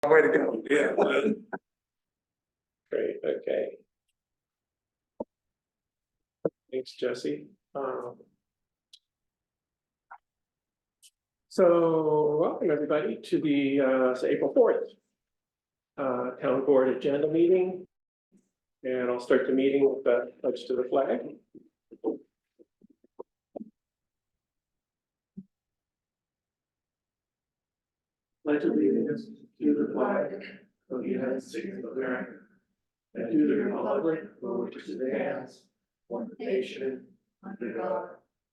Way to go. Yeah. Great, okay. Thanks, Jesse. So welcome everybody to the April 4th Town Board Agenda meeting. And I'll start the meeting with the pledge to the flag. Pledge allegiance to the flag of the United States of America and to the republic for which it stands, one nation, under God,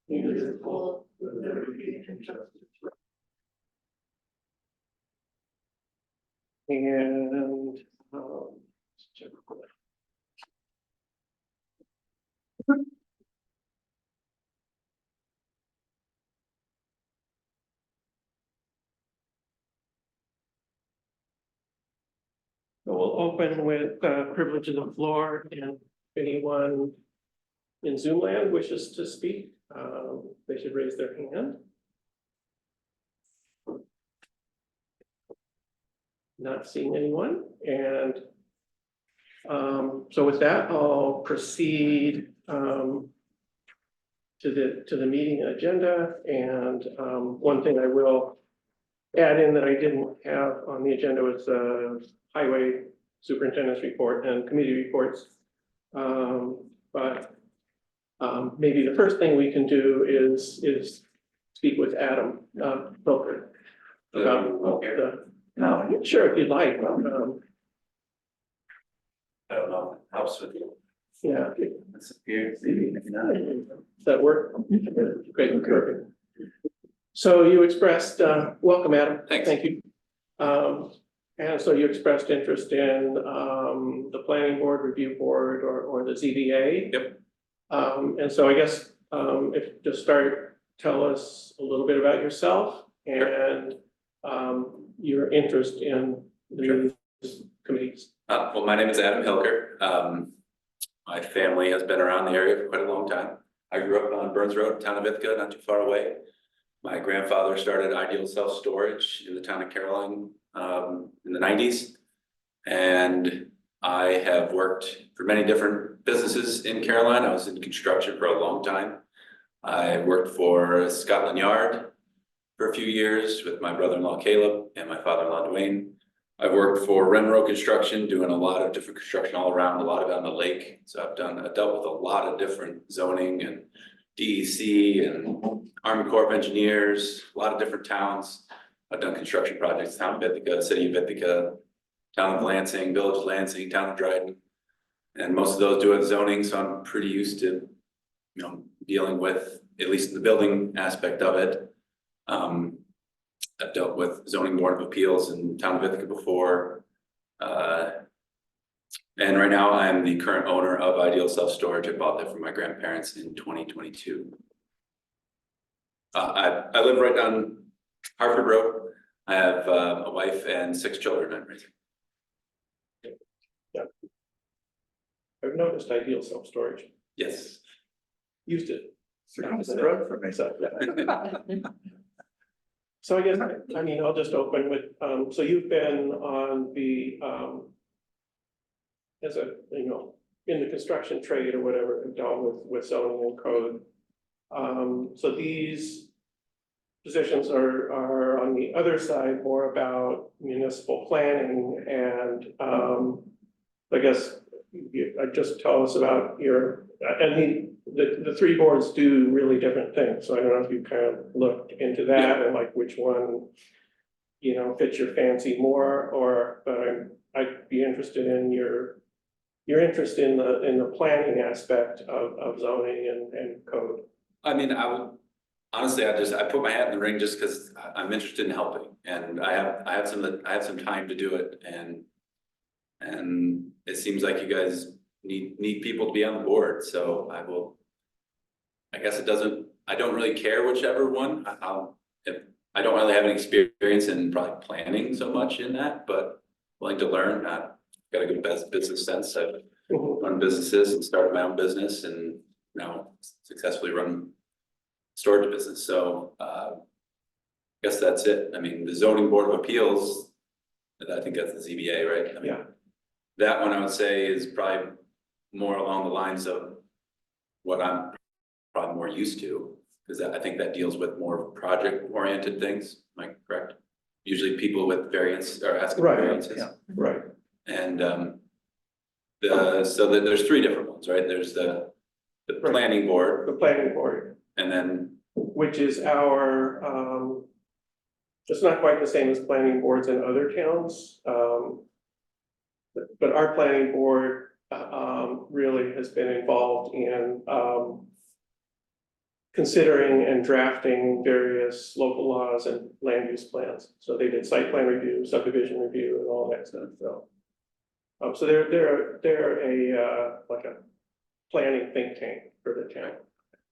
indivisible, with liberty and justice. And let's check. So we'll open with privilege of the floor, and if anyone in Zoom land wishes to speak, they should raise their hand. Not seeing anyone, and so with that, I'll proceed to the meeting agenda. And one thing I will add in that I didn't have on the agenda was highway superintendent's report and committee reports. But maybe the first thing we can do is speak with Adam Hilker about no, sure, if you'd like. I don't know, helps with you. Yeah. Disappeared. Does that work? Great, perfect. So you expressed, welcome, Adam. Thanks. Thank you. And so you expressed interest in the planning board, review board, or the ZBA. Yep. And so I guess if to start, tell us a little bit about yourself and your interest in the committees. Well, my name is Adam Hilker. My family has been around the area for quite a long time. I grew up on Burns Road, town of Ithaca, not too far away. My grandfather started Ideal Self Storage in the town of Caroline in the 90s. And I have worked for many different businesses in Caroline. I was in construction for a long time. I worked for Scotland Yard for a few years with my brother-in-law Caleb and my father-in-law Dwayne. I've worked for Renro Construction, doing a lot of different construction all around, a lot of it on the lake. So I've dealt with a lot of different zoning and DEC and Army Corps of Engineers, a lot of different towns. I've done construction projects, town of Ithaca, city of Ithaca, town of Lansing, village of Lansing, town of Dryden. And most of those do it zoning, so I'm pretty used to, dealing with, at least the building aspect of it. I've dealt with zoning board of appeals in town of Ithaca before. And right now I'm the current owner of Ideal Self Storage. I bought that from my grandparents in 2022. I live right on Harford Road. I have a wife and 6 children I'm raising. Yeah. I've noticed Ideal Self Storage. Yes. Used it. Across the road from me. So I guess, I mean, I'll just open with, so you've been on the, as a, in the construction trade or whatever, dealt with zoning and code. So these positions are on the other side, more about municipal planning. And I guess just tell us about your, the 3 boards do really different things. So I don't know if you kind of looked into that and like which one, fits your fancy more, or, but I'd be interested in your interest in the planning aspect of zoning and code. I mean, I would honestly, I put my hat in the ring just because I'm interested in helping, and I have some time to do it, and it seems like you guys need people to be on the board, so I guess I don't really care whichever one. I don't really have any experience in probably planning so much in that, but willing to learn. I've got a good business sense. I've run businesses and started my own business, and now successfully run storage business. So I guess that's it. I mean, the zoning board of appeals, I think that's the ZBA, right? I mean, Yeah. that one I would say is probably more along the lines of what I'm probably more used to, because I think that deals with more project-oriented things, am I correct? Usually people with variance are asking for Right, variances. yeah. Right, And so there's three different ones, right? There's the Right. planning board, the planning board, and then, which is our, it's not quite the same as planning boards in other towns. But our planning board, really has been involved in, considering and drafting various local laws and land use plans. So they did site plan review, subdivision review, and all that stuff, so. So they're a, like a planning think tank for the town,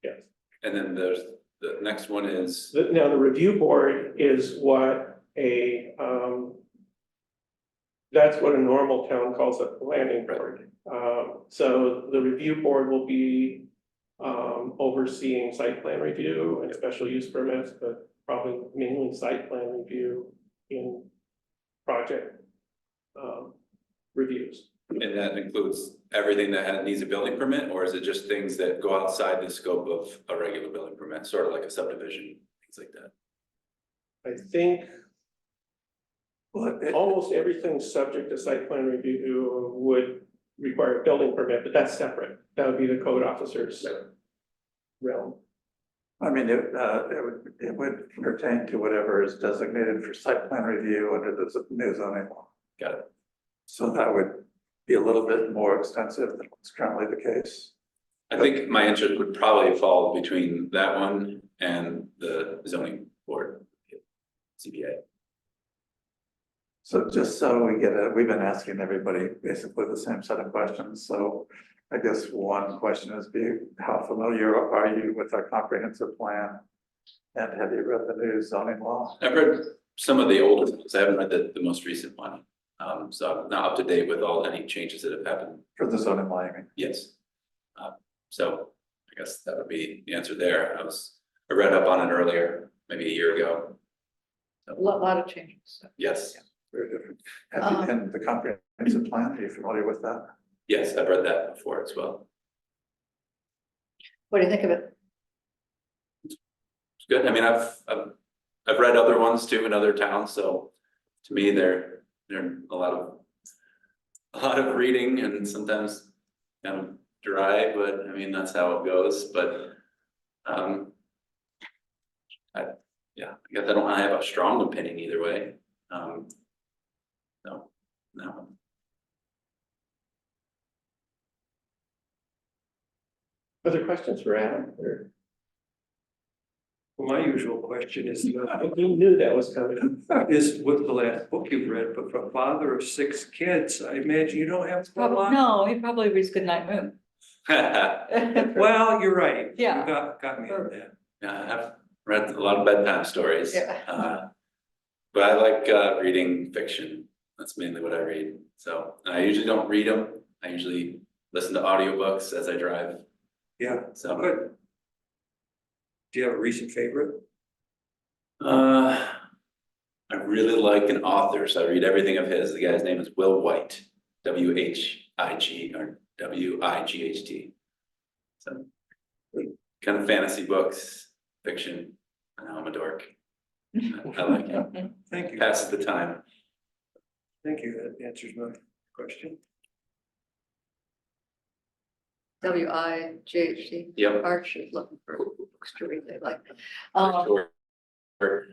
yes. and then there's, the next one is, Now, the review board is what a, that's what a normal town calls a planning board. So the review board will be overseeing site plan review and special use permits, but probably mainly site plan review in project reviews. and that includes everything that needs a building permit, or is it just things that go outside the scope of a regular building permit, sort of like a subdivision, things like that? I think almost everything subject to site plan review would require a building permit, but that's separate. That would be the code officer's realm. I mean, it would pertain to whatever is designated for site plan review under the new zoning law. Got it. So that would be a little bit more extensive than what's currently the case. I think my interest would probably fall between that one and the zoning board, CBA. So just so we get we've been asking everybody basically the same set of questions, so I guess one question is how familiar are you with our comprehensive plan? And have you read the new zoning law? I've read some of the older ones, I haven't read the most recent one. So I'm not up to date with any changes that have happened, For the zoning law, I mean. yes. So I guess that would be the answer there. I read up on it earlier, maybe a year ago. A lot of changes. Yes, Very different. And the comprehensive plan, are you familiar with that? yes, I've read that before as well. What do you think of it? It's good. I mean, I've read other ones too in other towns, so to me, they're a lot of reading and sometimes kind of dry, but I mean, that's how it goes, but I guess I don't have a strong opinion either way. No. Other questions for Adam? Or- Well, my usual question is, You knew that was coming. is what's the last book you've read, but for a father of 6 kids, I imagine you don't have a Probably, lot. no, he probably reads Goodnight Moon. Well, you're right. Yeah. You got me on that. Yeah, I've read a lot of bedtime stories. Yeah. But I like reading fiction. That's mainly what I read. So I usually don't read them. I usually listen to audiobooks as I drive. Yeah, So good. Do you have a recent favorite? I really like an author, so I read everything of his. The guy's name is Will White, W-H-I-G or W-I-G-H-T. So kind of fantasy books, fiction. I know I'm a dork. I like it. Thank you. Passes the time. Thank you. That answers my question. W-I-G-H-T. Yep. Arch is looking for books to read they like. Sure.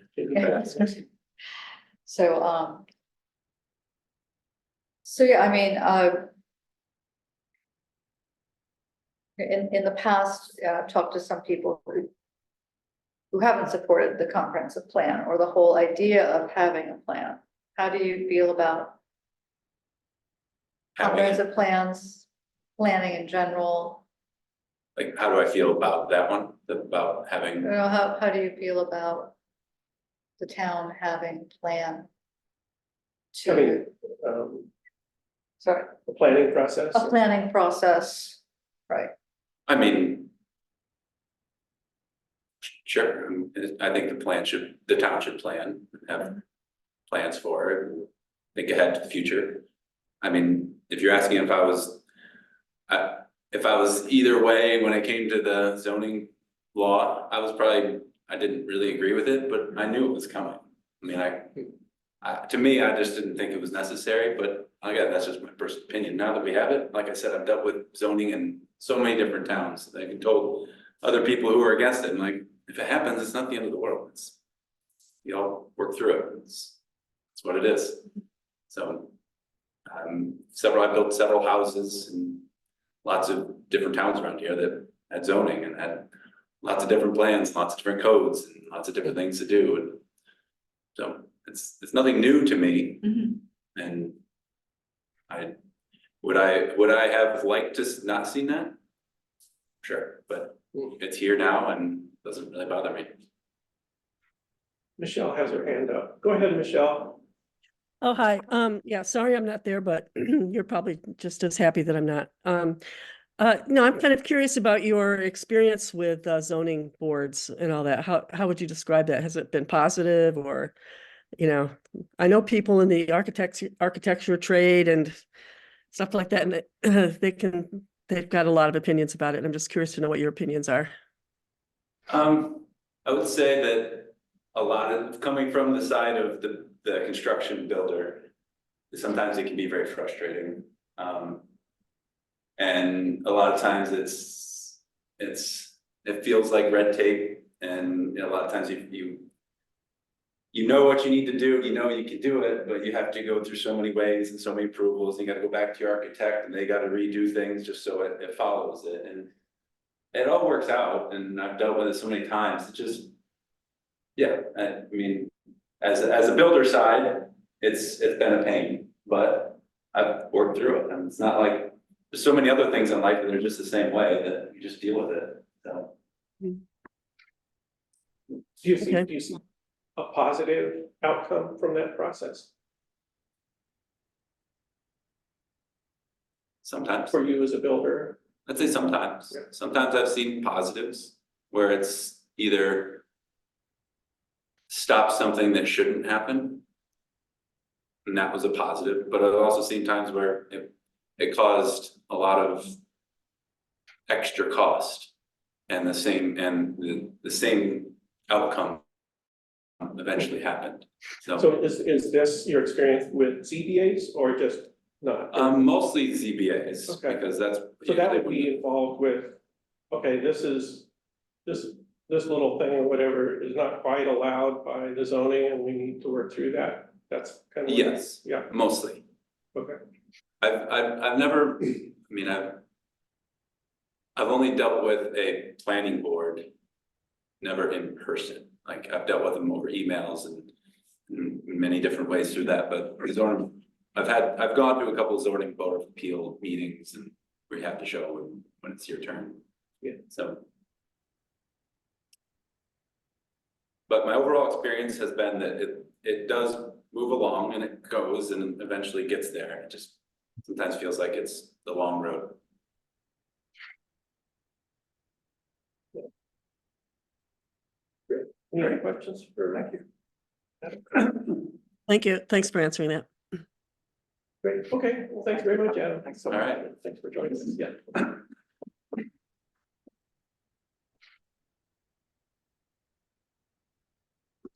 So, so yeah, I mean, in the past, I've talked to some people who haven't supported the comprehensive plan or the whole idea of having a plan. How do you feel about comprehensive plans, planning in general? Like, how do I feel about that one? About having, You know, how do you feel about the town having plan Having, to, sorry, the planning process. a planning process, right? I mean, sure, I think the town should plan, have plans for it. think ahead to the future. I mean, if you're asking if I was either way when it came to the zoning law, I didn't really agree with it, but I knew it was coming. I mean, to me, I just didn't think it was necessary, but again, that's just my personal opinion. Now that we have it, like I said, I've dealt with zoning in so many different towns. I've been told other people who are against it, and like, if it happens, it's not the end of the world. You all work through it. It's what it is. So, I built several houses in lots of different towns around here that had zoning and had lots of different plans, lots of different codes, and lots of different things to do. And so it's nothing new to me. And would I have liked to not seen that? Sure, but it's here now and doesn't really bother me. Michelle has her hand up. Go ahead, Michelle. Oh, hi. Yeah, sorry I'm not there, but you're probably just as happy that I'm not. No, I'm kind of curious about your experience with zoning boards and all that. How would you describe that? Has it been positive or, I know people in the architecture trade and stuff like that, and they've got a lot of opinions about it. And I'm just curious to know what your opinions are. I would say that a lot of coming from the side of the construction builder, sometimes it can be very frustrating. And a lot of times it feels like red tape, and a lot of times you know what you need to do, you can do it, but you have to go through so many ways and so many approvals. You got to go back to your architect, and they got to redo things just so it follows it, and it all works out. And I've dealt with it so many times. It just, yeah. I mean, as a builder side, it's been a pain, but I've worked through it, and it's not like there's so many other things in life that are just the same way that you just deal with it. So. Do you see a positive outcome from that process Sometimes. for you as a builder? I'd say sometimes. Yeah. Sometimes I've seen positives where it's either stopped something that shouldn't happen, and that was a positive. But I've also seen times where it caused a lot of extra cost, and the same outcome eventually happened. So is this your experience with ZBAs or just not? Mostly ZBAs, Okay. because that's. So that would be involved with, okay, this little thing or whatever is not quite allowed by the zoning and we need to work through that. That's kind of. Yes. Yeah. Mostly. Okay. I've never, I mean, I've only dealt with a planning board, never in person. Like, I've dealt with them over emails and in many different ways through that, but I've gone to a couple of zoning board of appeal meetings, and where you have to show when it's your turn. Yeah. So. But my overall experience has been that it does move along, and it goes and eventually gets there. It just sometimes feels like it's the long road. Any other questions for? Thank you. Thank you. Thanks for answering that. Great. Okay. Well, thanks very much, Adam. Thanks so All much. right. Thanks for joining us. Yeah.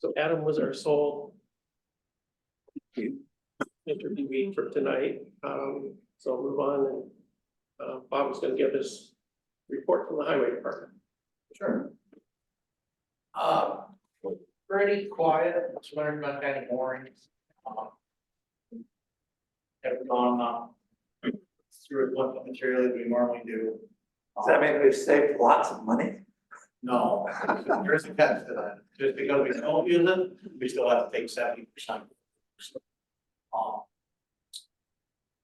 So Adam was our sole interviewee for tonight. So I'll move on, and Bob was going to give us a report from the highway department. Sure. Pretty quiet, it's learned about kind of boring. Have gone through as much material as we normally do. Does that mean we've saved lots of money? No, there's a catch to that, just because we don't use it, we still have to take 70%.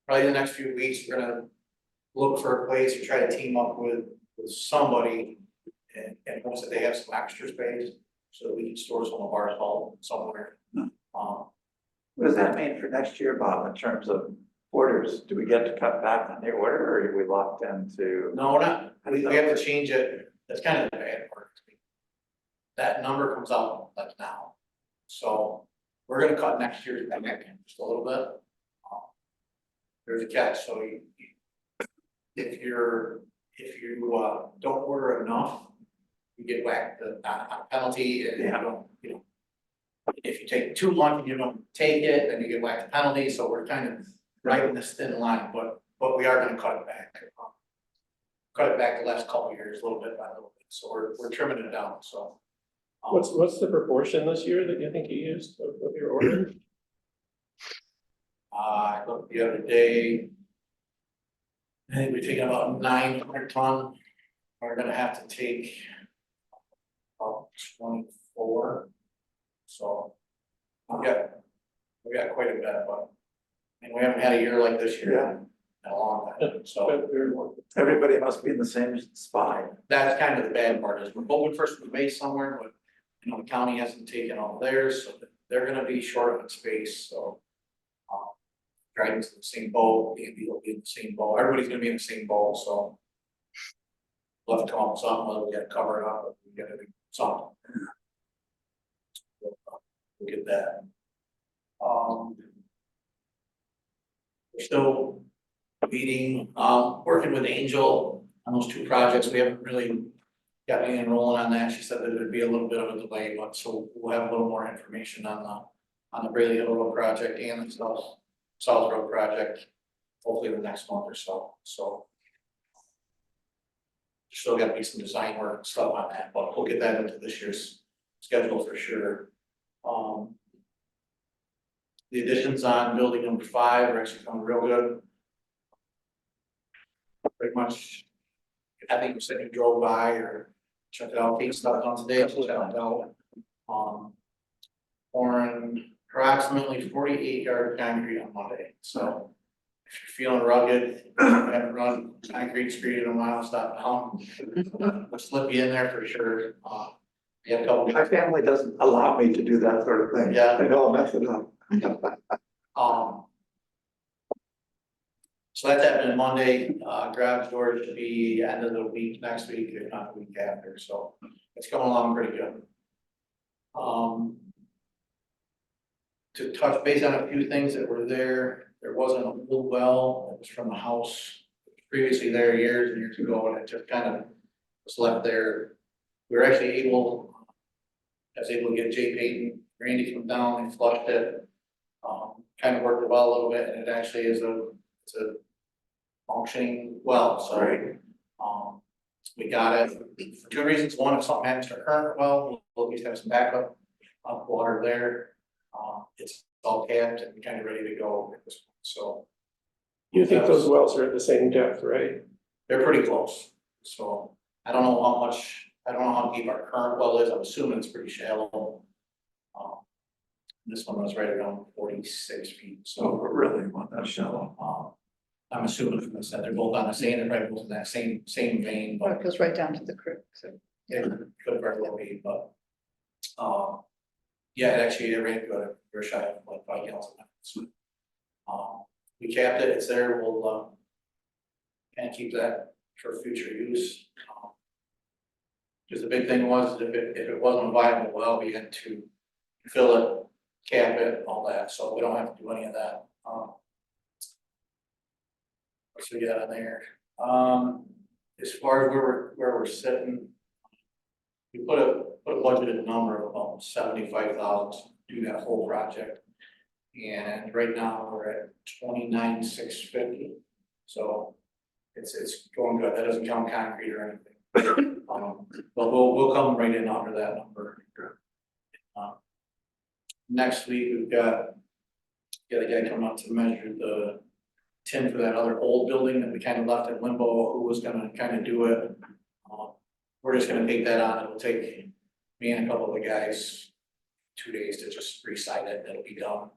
Probably the next few weeks, we're gonna look for a place to try to team up with somebody. And once they have some extra space, so that we can store some of our salt somewhere. What does that mean for next year, Bob, in terms of orders? Do we get to cut back on the order, or are we locked into? No, we're not, we have to change it, that's kind of the bad part. That number comes out like now, so we're gonna cut next year's back just a little bit. There's a catch, so if you don't order enough, you get whacked on a penalty and you don't, if you take too long and you don't take it, then you get whacked a penalty, so we're kind of right in this thin line, but we are gonna cut it back. Cut it back the last couple of years, a little bit by little bit, so we're trimming it down, so. What's the proportion this year that you think you used of your order? I looked the other day. I think we're taking about 900 ton. We're gonna have to take about 24. So we got quite a bit, but we haven't had a year like this year in a long time. So Everybody must be in the same spot. that's kind of the bad part is we're hoping for some space somewhere, but the county hasn't taken all theirs, so they're gonna be short of space, so. Driving to the same boat, maybe will be in the same boat, everybody's gonna be in the same boat, so. We'll have to come up with something, whether we gotta cover it up, or we gotta do something. We'll get that. We're still meeting, working with Angel on those two projects, we haven't really got anything rolling on that, she said that there'd be a little bit of a delay, but so we'll have a little more information on the Braley Hill Road project and the South Road project, hopefully the next month or so, so. Still gotta be some design work and stuff on that, but we'll get that into this year's schedule for sure. The additions on building number 5 are actually coming real good. Pretty much, I think you said you drove by or checked it out, Pete stuff on today, check it out. Pouring approximately 48 yard concrete on Monday, so if you're feeling rugged, haven't run concrete street in a while, stop down. We'll slip you in there for sure. We had a couple. My family doesn't allow me to do that sort of thing. Yeah. I know, I'll mess it up. So that's happening Monday, garage doors should be end of the week, next week, if not the week after, so it's coming along pretty good. To touch base on a few things that were there wasn't a full well, it was from a house previously there years and years ago, and it just kind of was left there. We were actually able, I was able to get Jay Payton, Randy come down and flushed it. Kind of worked the well a little bit, and it actually is it's a functioning well, so. Right. We got it for 2 reasons. One, if something happens to our current well, we'll at least have some backup water there. It's all capped and kind of ready to go at this point, so. You think those wells are at the same depth, right? They're pretty close, so I don't know how deep our current well is, I'm assuming it's pretty shallow. This one was right around 46 feet, So so, we're really want that shallow. I'm assuming from this that they're both on the same, they're probably both in that same vein, Or but it goes right down to the creek, so. it could very well be, but. Yeah, it actually, it ran good, we're shy of like 5 gallons a minute. We capped it, it's there, we'll, kind of keep that for future use. Because the big thing was, if it wasn't a viable well, we had to fill it, cap it, all that, so we don't have to do any of that. What's we got on there? As far as where we're sitting, we put a budgeted number of about 75,000 to do that whole project. And right now we're at 29,650, so it's going good, that doesn't count concrete or anything. But we'll come right in under that number. Next week, we've got a guy coming up to measure the tin for that other old building that we kind of left in limbo, who was gonna kind of do it. We're just gonna take that on, it'll take me and a couple of the guys 2 days to just re-site it, it'll be done.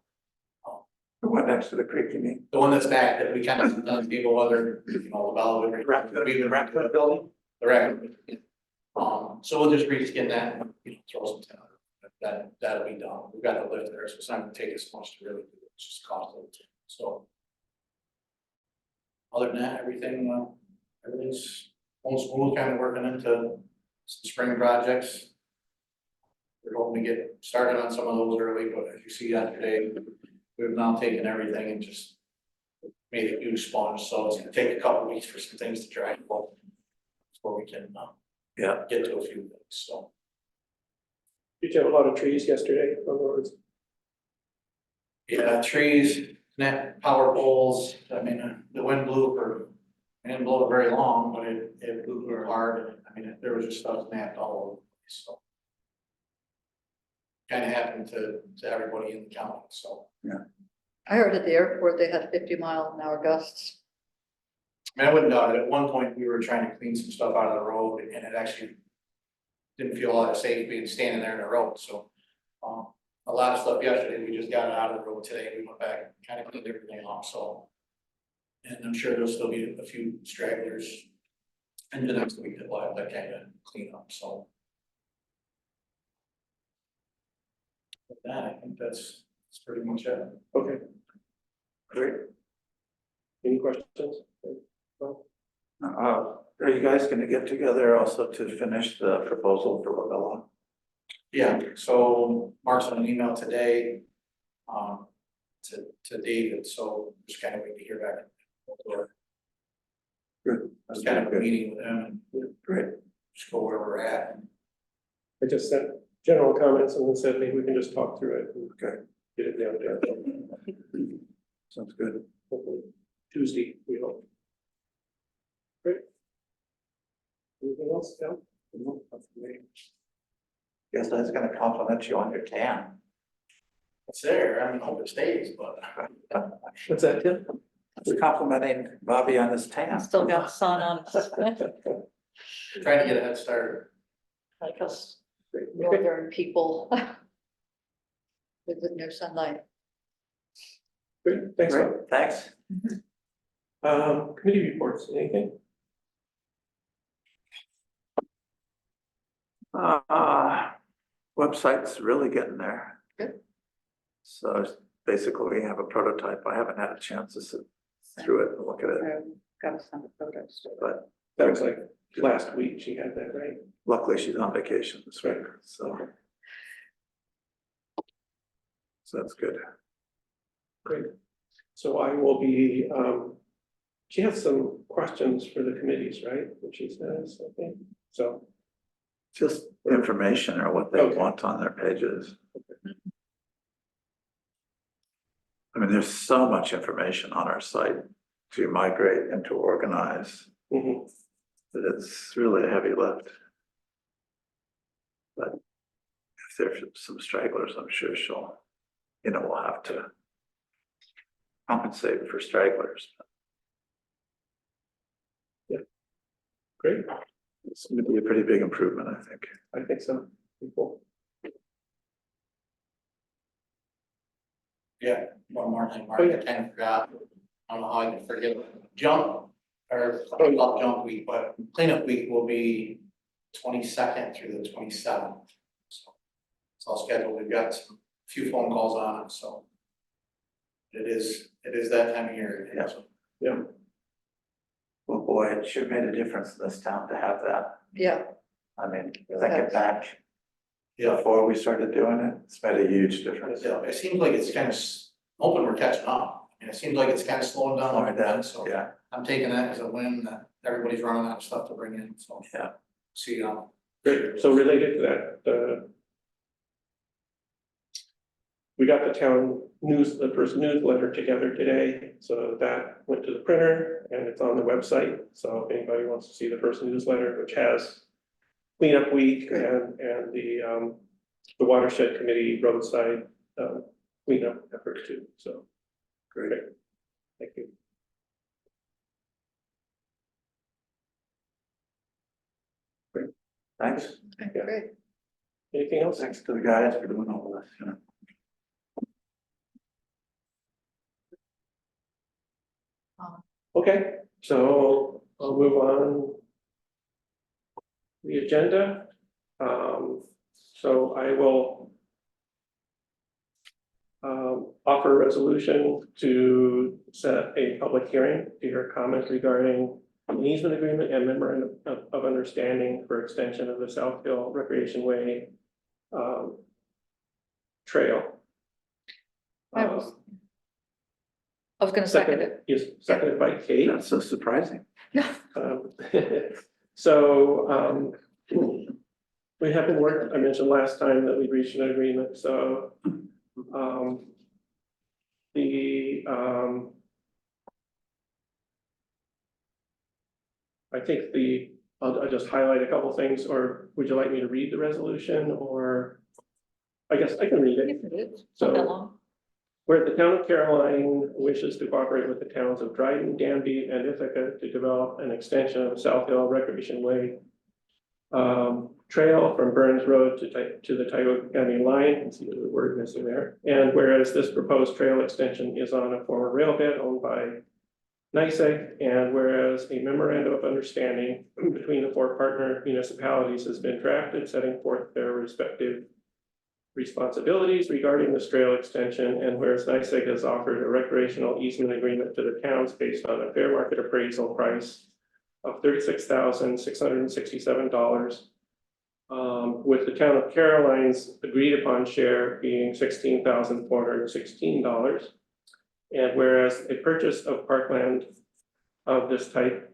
The one next to the creek, you mean? The one that's back that we kind of done people other, the Bellwood. We've been Rackford building? the record. So we'll just reskin that, and, throw some tin on it. That'll be done. We've got the lift there, so it's not gonna take us much to really do it. It's just cost a little, so. Other than that, everything's going smooth, kind of working into some spring projects. we're hoping to get started on some of those early, but as you see yesterday, we've now taken everything and just made a huge sponge, so it's gonna take a couple weeks for some things to dry out. Before we can, Yeah. get to a few things, so. Did you have a lot of trees yesterday on the roads? Yeah, trees, net power poles, I mean, the wind blew for, it didn't blow very long, but it blew very hard, I mean, there was just stuff snapped all over the place, so. Kind of happened to everybody in the county, so. I heard at the airport they had 50-mile-an-hour gusts. I mean, I wouldn't doubt it, at one point, we were trying to clean some stuff out of the road, and it actually didn't feel a lot of safe being standing there in the road, so. A lot of stuff yesterday, we just got it out of the road today, we went back, kind of cleaned everything off, so. And I'm sure there'll still be a few stragglers in the next week that we'll have that kind of clean up, so. With that, I think that's pretty much it. Okay, great. Any questions? Well, Are you guys gonna get together also to finish the proposal for Lavella? Yeah, so Mark's on an email today, to David, so just kind of waiting to hear back. Good. I was kind of a meeting with him and Great. just go where we're at. I just sent general comments and then said maybe we can just talk through it and Okay. get it down there. Sounds good. Hopefully Tuesday, we hope. Great. Anything else, Cal? No, that's great. Guess I was gonna compliment you on your tan. It's there, I mean, hope it stays, but What's that, Tim? I was complimenting Bobby on his tan. Still got sun on it, trying to get a head start. like us Great. Okay. northern people. With no sunlight. Great, thanks. Great, Rob. thanks. Committee reports, anything? Website's really getting there. Good. So basically, we have a prototype. I haven't had a chance to sit through it and look at it, Got some photos. but That was like last week, she had that, right? luckily she's on vacation this week, so. So that's good. Great. So I will be, she has some questions for the committees, right? Which she says, I think, so. Just information or what they Okay. want on their pages. I mean, there's so much information on our site to migrate and to organize Mhm. that it's really a heavy lift. But if there's some stragglers, I'm sure she'll, we'll have to compensate for stragglers. Great, It's gonna be a pretty big improvement, I think. I think so. Cool. Yeah, one more thing, Mark, I kind of forgot, I don't know how I can forget, jump, or not jump week, but cleanup week will be 22nd through the 27th. So it's all scheduled, we've got a few phone calls on it, so. It is that time of year. Yeah. So, Yeah, Well, boy, it sure made a difference in this town to have that. Yeah, I mean, Really thinking has. back Yeah, before we started doing it, it's made a huge difference. yeah, it seems like it's kind of, hoping we're catching up, and it seems like it's kind of slowing down a Slowing little down, bit, so. yeah, I'm taking that as a win, that everybody's running out of stuff to bring in, so. Yeah. See, great. So related to that, we got the town the first newsletter together today, so that went to the printer and it's on the website. So if anybody wants to see the first newsletter, which has cleanup week and the watershed committee roadside cleanup effort too, so. Great. Thank you. thanks, okay, Yeah. great. Anything else? thanks to the guys for doing all this. Okay, so I'll move on. The agenda, so I will offer a resolution to set a public hearing to hear comments regarding an easement agreement and memorandum of understanding for extension of the South Hill Recreation Way trail. I was gonna second it. Yes, seconded by Kate. That's so surprising. Um, So, we have been working, I mentioned last time that we reached an agreement, so, the, I think I'll just highlight a couple things, or would you like me to read the resolution, or? I guess I can read it. It's So- not that long. Where the town of Caroline wishes to cooperate with the towns of Dryden, Danby, and Ithaca to develop an extension of South Hill Recreation Way trail from Burns Road to the Tioga County line, and see the word missing there. And whereas this proposed trail extension is on a former rail bed owned by NYSEG, and whereas a memorandum of understanding between the four partner municipalities has been drafted, setting forth their respective responsibilities regarding this trail extension, and whereas NYSEG has offered a recreational easement agreement to the towns based on a fair market appraisal price of $36,667, with the town of Caroline's agreed upon share being $16,416. And whereas a purchase of parkland of this type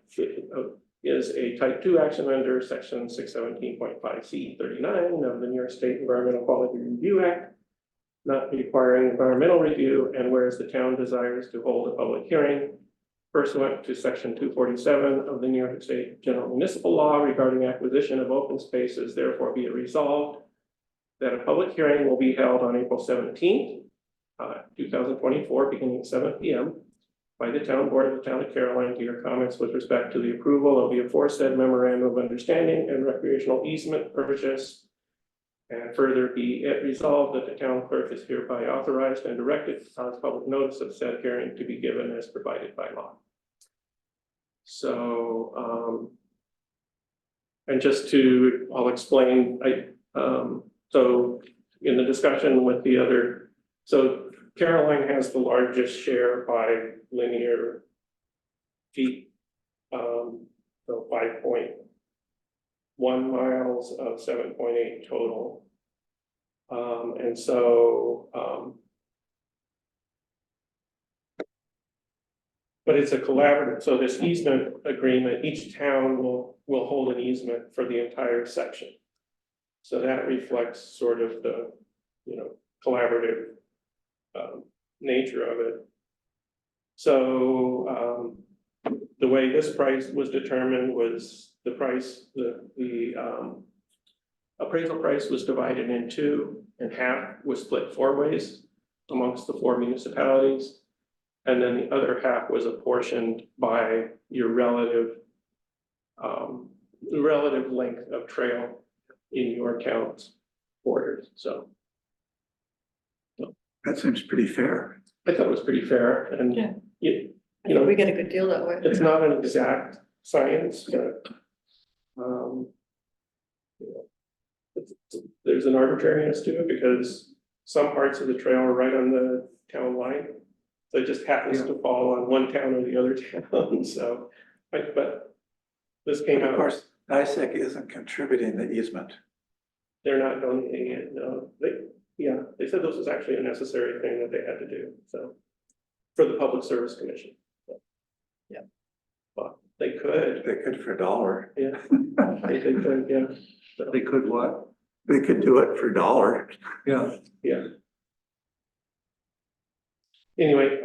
is a type 2 action under section 617.5C39 of the New York State Environmental Quality Review Act, not requiring environmental review, and whereas the town desires to hold a public hearing pursuant to section 247 of the New York State General Municipal Law regarding acquisition of open spaces, therefore be it resolved that a public hearing will be held on April 17th, 2024, beginning at 7 p.m. by the town board of the town of Caroline to hear comments with respect to the approval of the aforesaid memorandum of understanding and recreational easement purchase. And further be it resolved that the town clerk is hereby authorized and directed to cause public notice of said hearing to be given as provided by law. So, and just to, I'll explain, so in the discussion with the other, so Caroline has the largest share by linear feet. So 5.1 miles of 7.8 total. And so, but it's a collaborative, so this easement agreement, each town will hold an easement for the entire section. So that reflects sort of the, collaborative nature of it. So, the way this price was determined was the price, the appraisal price was divided in two, and half was split 4 ways amongst the 4 municipalities. And then the other half was apportioned by your relative length of trail in your town's borders, so. That seems pretty fair. I thought it was pretty fair, and Yeah. you I think know, we get a good deal that way. it's not an exact science, but there's an arbitrariness to it because some parts of the trail are right on the town line. So it just happens to fall on one town or the other town, so, but this came Of out, course, NYSEG isn't contributing the easement. they're not donating it, no, they said this was actually a necessary thing that they had to do, so. For the Public Service Commission. So. Yeah. But they could, They could for $1. yeah, they could, yeah, so, They could what? They could do it for $1. Yeah, yeah. Anyway,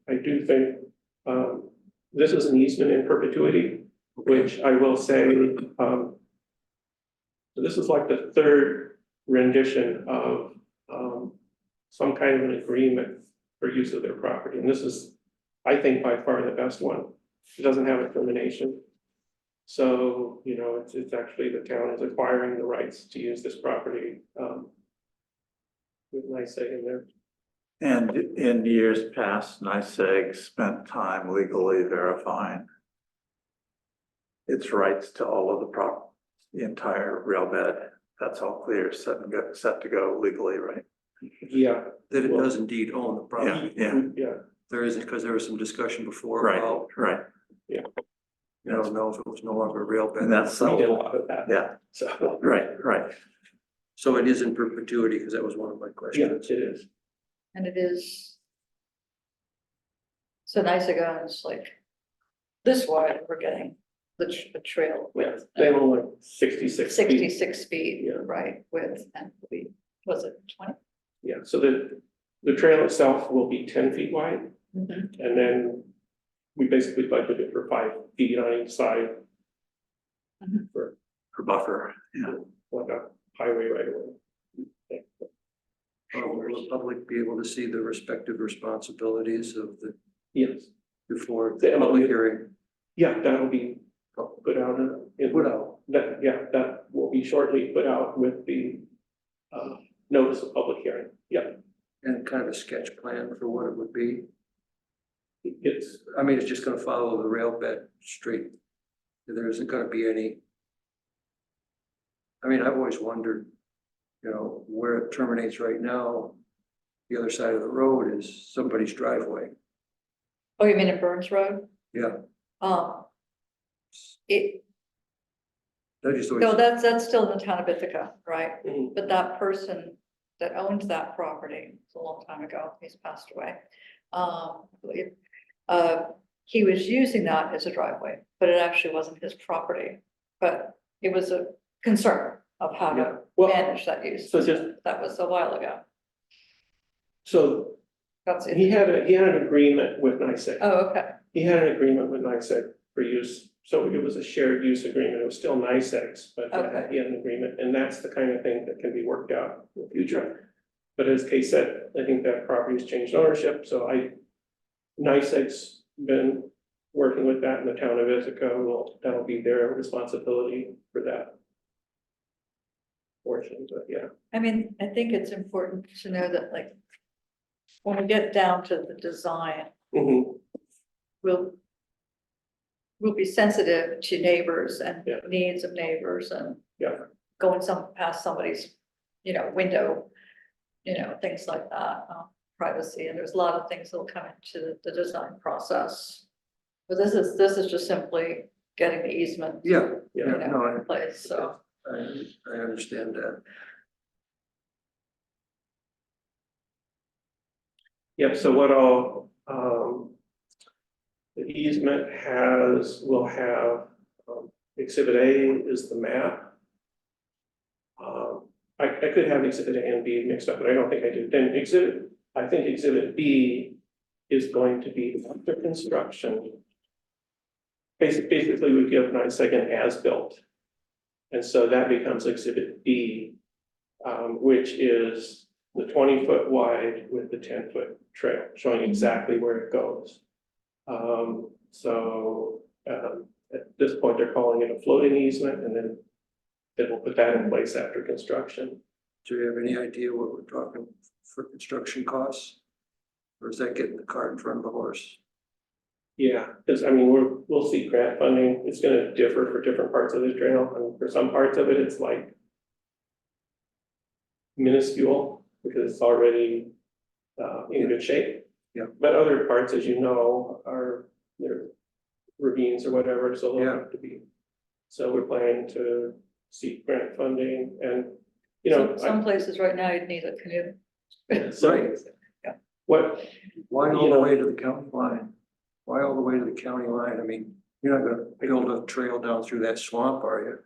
I do think, this is an easement in perpetuity, which I will say, so this is like the 3rd rendition of, some kind of an agreement for use of their property, and this is, I think, by far the best one. It doesn't have a termination. So, it's actually the town is acquiring the rights to use this property, with NYSEG in there. And in years past, NYSEG spent time legally verifying its rights to all of the entire rail bed. That's all clear, set to go legally, right? Yeah, that it does indeed own the property. yeah, There is, because there was some discussion before Right, about, right. you don't know if it was no longer a rail bed. And that's we did a so, lot of that, yeah, so. right. So it is in perpetuity, because that was one of my Yeah, questions. it is. And it is. So nice ago, it's like this wide, we're getting the trail Yeah, width. they only like 66 feet. 66 feet, Yeah. right, width, and was it 20? Yeah, so the trail itself will be 10 feet wide, Mhm. and then we basically budgeted for 5 feet on each side. Mhm. For For buffer, yeah. like a highway right away. Will the public be able to see the respective responsibilities of the, Yes, before The the public MOU. hearing? yeah, that'll be put out in. Put out. That, yeah, that will be shortly put out with the notice of public hearing. Yeah, And kind of a sketch plan for what it would be? it's, I mean, it's just gonna follow the rail bed straight. There isn't gonna be any. I mean, I've always wondered, you know, where it terminates right now. The other side of the road is somebody's driveway. Oh, you mean at Burns Road? Yeah, It, that just no, always, that's still in the town of Ithaca, right? mhm, But that person that owns that property, it's a long time ago, he's passed away. I believe, he was using that as a driveway, but it actually wasn't his property. But it was a concern of how yeah. to Well, manage that use. so just, That was a while ago. so That's he it. had an agreement with NICEAG. Oh, okay. He had an agreement with NICEAG for use, so it was a shared use agreement, it was still NICEAG's, but Okay. he had an agreement, and that's the kind of thing that can be worked out in the future. But as Kay said, I think that property's changed ownership, so NICEAG's been working with that in the town of Ithaca, that'll be their responsibility for that portion, but yeah. I mean, I think it's important to know that, like, when we get down to the design, Mhm. we'll be sensitive to neighbors and Yeah. needs of neighbors and Yeah. going past somebody's, window, things like that, privacy, and there's a lot of things that'll come into the design process. But this is just simply getting the easement, yeah, Yeah. yeah, no, in place, so. I understand that. Yep, so the easement will have, exhibit A is the map. I could have exhibit A and B mixed up, but I don't think I do. Then I think exhibit B is going to be after construction. Basically, we give 9 second as built. And so that becomes exhibit B, which is the 20-foot wide with the 10-foot trail, showing exactly where it goes. At this point, they're calling it a floating easement, and then we'll put that in place after construction. Do you have any idea what we're talking for construction costs? Or is that getting the cart in front of the horse? Yeah, because I mean, we'll see grant funding, it's gonna differ for different parts of the trail, and for some parts of it, it's like minuscule, because it's already in good shape. Yeah. But other parts, as you know, they're ravines or whatever, so they'll Yeah. have to be. So we're planning to seek grant funding and, Some places right now you'd need a canoe. so what, Why all You the know- way to the county line? Why all the way to the county line? I mean, you're not gonna build a trail down through that swamp, are you?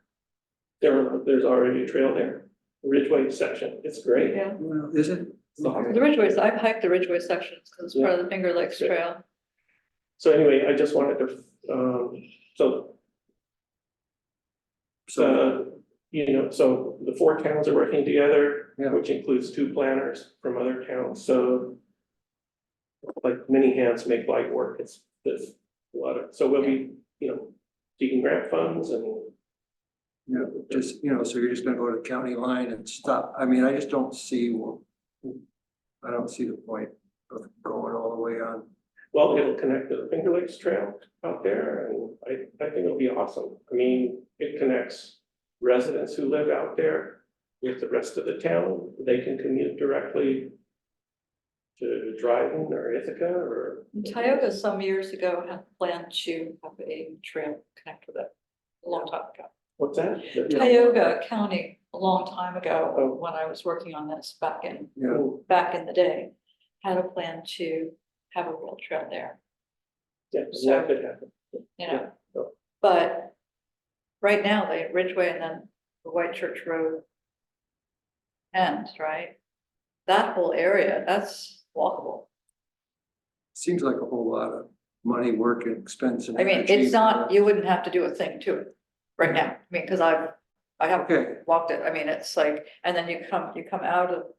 there's already a trail there, Ridgeway section, it's great. Yeah, Well, is it? So- Okay. the Ridgeways, I've hiked the Ridgeway sections, because it's part of the Finger Lakes Yeah. Trail. So anyway, I just wanted to, so so the 4 towns are working together, Yeah. which includes 2 planners from other towns, so. Like many hands make light work, there's a lot of, so we'll be, seeking grant funds and. Yeah, just, so you're just gonna go to the county line and stop. I mean, I just don't see, I don't see the point of going all the way on. Well, it'll connect to the Finger Lakes Trail out there, and I think it'll be awesome. I mean, it connects residents who live out there with the rest of the town. They can commute directly to Dryden or Ithaca or. Tioga some years ago had planned to have a trail connect with it, a long time ago. What's that? Tioga County, a long time Oh. ago, when I was working on this Yeah, back in the day, had a plan to have a rail trail there, Yeah, that could happen. you know? Yeah. But right now, they Ridgeway and then the White Church Road ends, right? That whole area, that's walkable. seems like a whole lot of money, work and expense and I mean, energy it's not, for- you wouldn't have to do a thing to it right now. I mean, because I have Okay, walked it. I mean, it's like, and then you come out of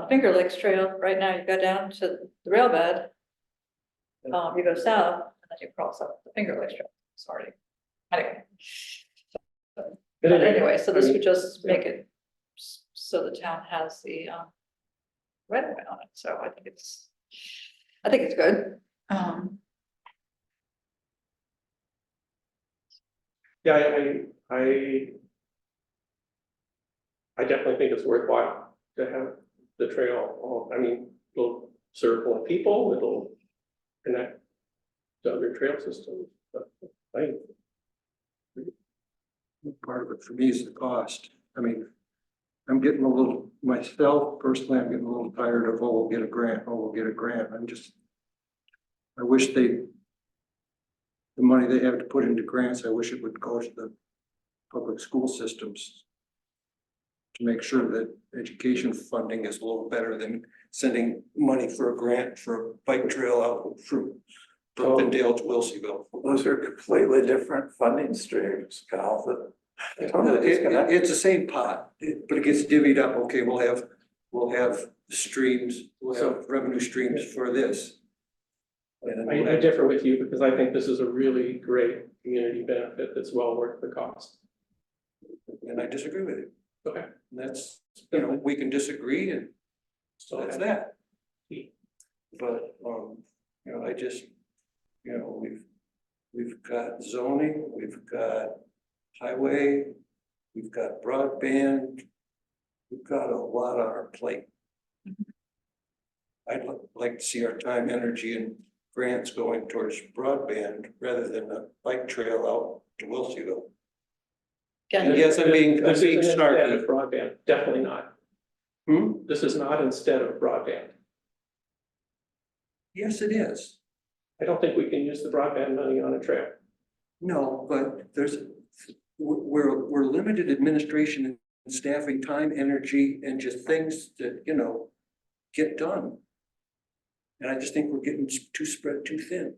the Finger Lakes Trail. Right now, you go down to the rail bed. You go south and then you cross up the Finger Lakes Trail. Sorry. Anyway. But anyway, so this would just make it so the town has the right of way on it. So I think it's good. Yeah, I definitely think it's worthwhile to have the trail, I mean, it'll serve more people, it'll connect to other trail systems. But part of it for me is the cost. I mean, I'm getting a little, myself personally, I'm getting a little tired of, oh, we'll get a grant, oh, we'll get a grant. I wish the money they have to put into grants, I wish it would go to the public school systems to make sure that education funding is a little better than sending money for a grant for a bike trail out from Brookendale to Wilseyville. Those are completely different funding streams, Cal, that totally disconnected. It's the same pot, but it gets divvied up. Okay, we'll have streams, we'll have revenue streams for this. And I differ with you because I think this is a really great community benefit that's well worth the cost. I disagree with you. Okay. And that's, you know, we can disagree and so that's that. But, you know, I just, you know, we've got zoning, we've got highway, we've got broadband, we've got a lot on our plate. I'd like to see our time, energy and grants going towards broadband rather than a bike trail out to Wilseyville. And yes, I'm being This isn't instead snarky. of broadband, definitely not. This is not instead of broadband. Yes, it is. I don't think we can use the broadband money on a trail. No, but we're limited administration and staffing, time, energy, and just things that, you know, get done. And I just think we're getting spread too thin.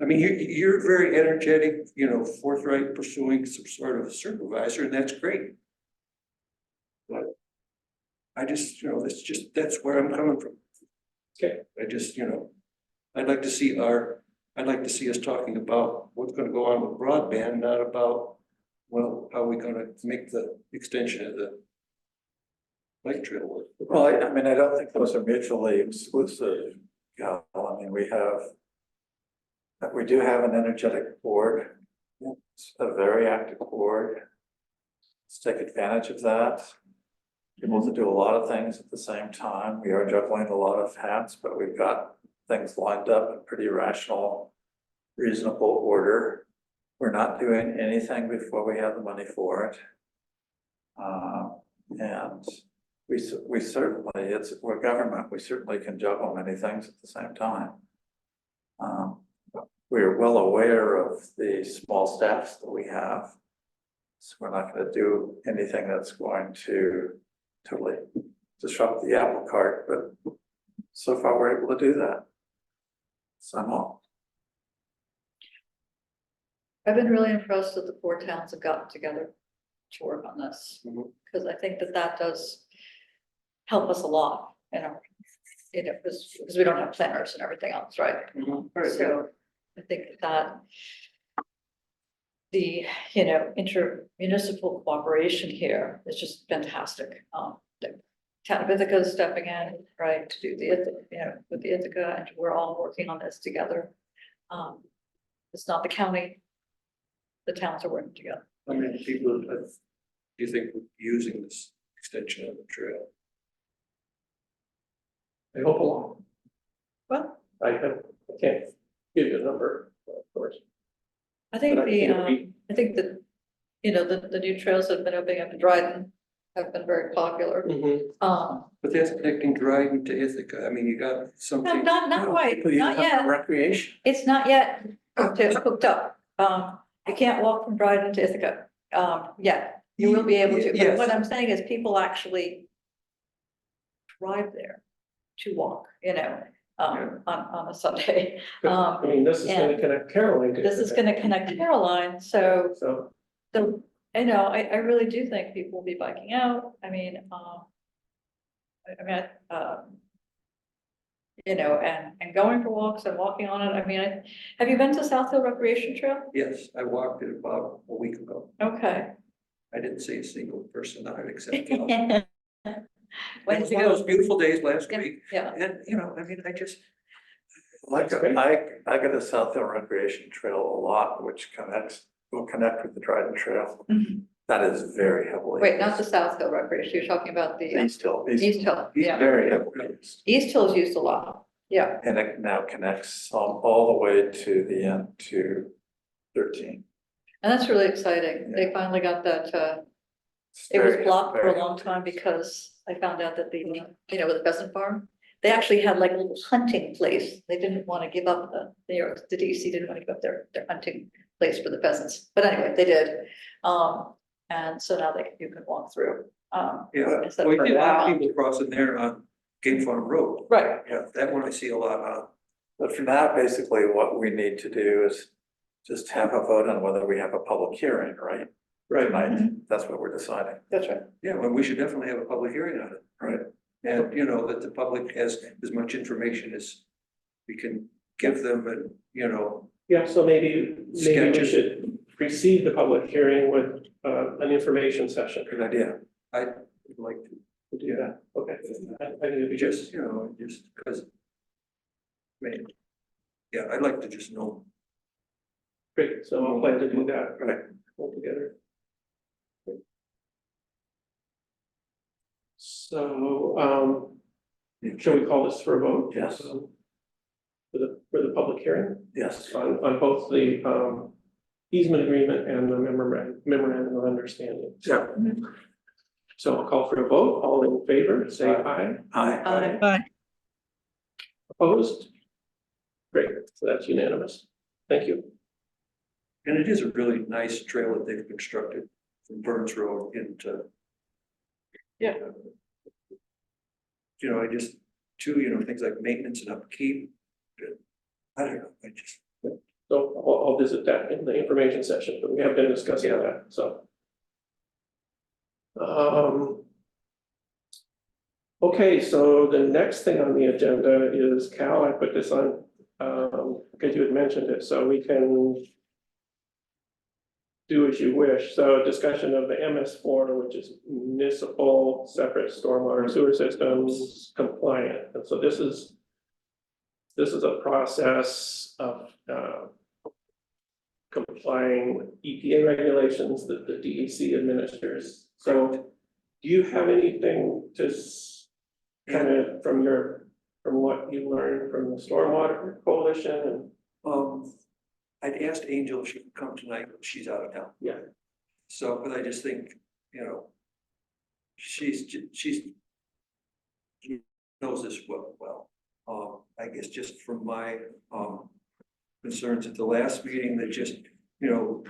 I mean, you're very energetic, you know, forthright, pursuing some sort of a supervisor, and that's great. But I just, you know, that's where I'm coming from. Okay. I just, you know, I'd like to see us talking about what's gonna go on with broadband, not about, well, how are we gonna make the extension of the bike trail work. Well, I mean, I don't think those are mutually exclusive, Cal. I mean, we do have an energetic board. It's a very active board. Let's take advantage of that. Able to do a lot of things at the same time. We are juggling a lot of hats, but we've got things lined up in pretty rational, reasonable order. We're not doing anything before we have the money for it. And we certainly, we're government, we certainly can juggle many things at the same time. We're well aware of the small staffs that we have. So we're not gonna do anything that's going to totally disrupt the apple cart, but so far we're able to do that. Somehow. I've been really impressed that the 4 towns have gotten together to work on this, because I think that does help us a lot, you know, because we don't have planners and everything else, right? So I think that the, you know, intermunicipal cooperation here is just fantastic. The town of Ithaca is stepping in, right, to do with the Ithaca, and we're all working on this together. It's not the county. The towns are working together. How many people do you think would be using this extension of the trail? I hope along. Well, I can't give you a number, of course. I think But I think I think that, you know, the new trails that have been opening up in Dryden have been very popular. Mhm. But that's connecting Dryden to Ithaca. I mean, you got No, something. not quite, People use not that for yet. Recreation. It's not yet hooked up. You can't walk from Dryden to Ithaca, yet. You will be able to, but Yes. what I'm saying is people actually drive there to walk, you know, on a Sunday. I mean, this is gonna and connect Caroline to. This is gonna connect Caroline, so, So, I know, I really do think people will be biking out, I mean, you know, and going for walks and walking on it, I mean, have you been to South Hill Recreation Trail? Yes, I walked it about a week ago. Okay. I didn't see a single person on it except. It When was did you one of those go? beautiful days last Yeah, week, yeah, and, you know, I mean, I just, Like, That's great. I go to South Hill Recreation Trail a lot, which will connect with the Dryden Trail. Mhm. That is very heavily. wait, not the South Hill Recreation, you're talking about the East Hill. East Hill, yeah, Very heavily used. East Hill's used a lot, yeah, And it now connects all the way to the end to 13. and that's really exciting, they finally got that, It's it was very- blocked for a very long heavily time used. because I found out that you know, with the pheasant farm, they actually had like a little hunting place. They didn't want to give up the DEC didn't want to give up their hunting place for the pheasants, but anyway, they did. And so now you can walk through, yeah, instead well, of you did have wow. people crossing there on Game Farm Road. Right, Yeah, that one I see a lot on. But for now, basically what we need to do is just have a vote on whether we have a public hearing, right? right, Tonight, that's what we're deciding, that's right. Yeah, well, we should definitely have a public hearing on it. right? And, you know, that the public has as much information as we can give them and, you know, yeah, so maybe we Sketches. should precede the public hearing with, an information session. Good idea. I'd like to To do that, okay. I think it'd be just, just, you know, just because. I mean, yeah, I'd like to just know. great, so I'll plan to do that Right. altogether. So, shall we call this for a vote? Yes. For the public hearing Yes. on both the, easement agreement and the memorandum of understanding. Yeah. So I'll call for a vote, all in favor, say aye. Aye. Bye. Opposed? Great, so that's unanimous. Thank you. And it is a really nice trail that they've constructed from Burns Road into. Yeah. You know, I just, too, you know, things like maintenance and upkeep. I don't know, I just, So I'll visit that in the information session, but we have been discussing that, so. Okay, so the next thing on the agenda is Cal, I put this on, because you had mentioned it, so we can do as you wish. So discussion of the MS4, which is municipal separate stormwater sewer systems compliant. And so this is a process of, complying with EPA regulations that the DEC administers. So do you have anything to kind of from what you learned from the Stormwater Coalition and? I'd asked Angel if she could come tonight, but she's out of town. Yeah. So, but I just think, you know, she's knows this well. I guess just from my, concerns at the last meeting that just, you know,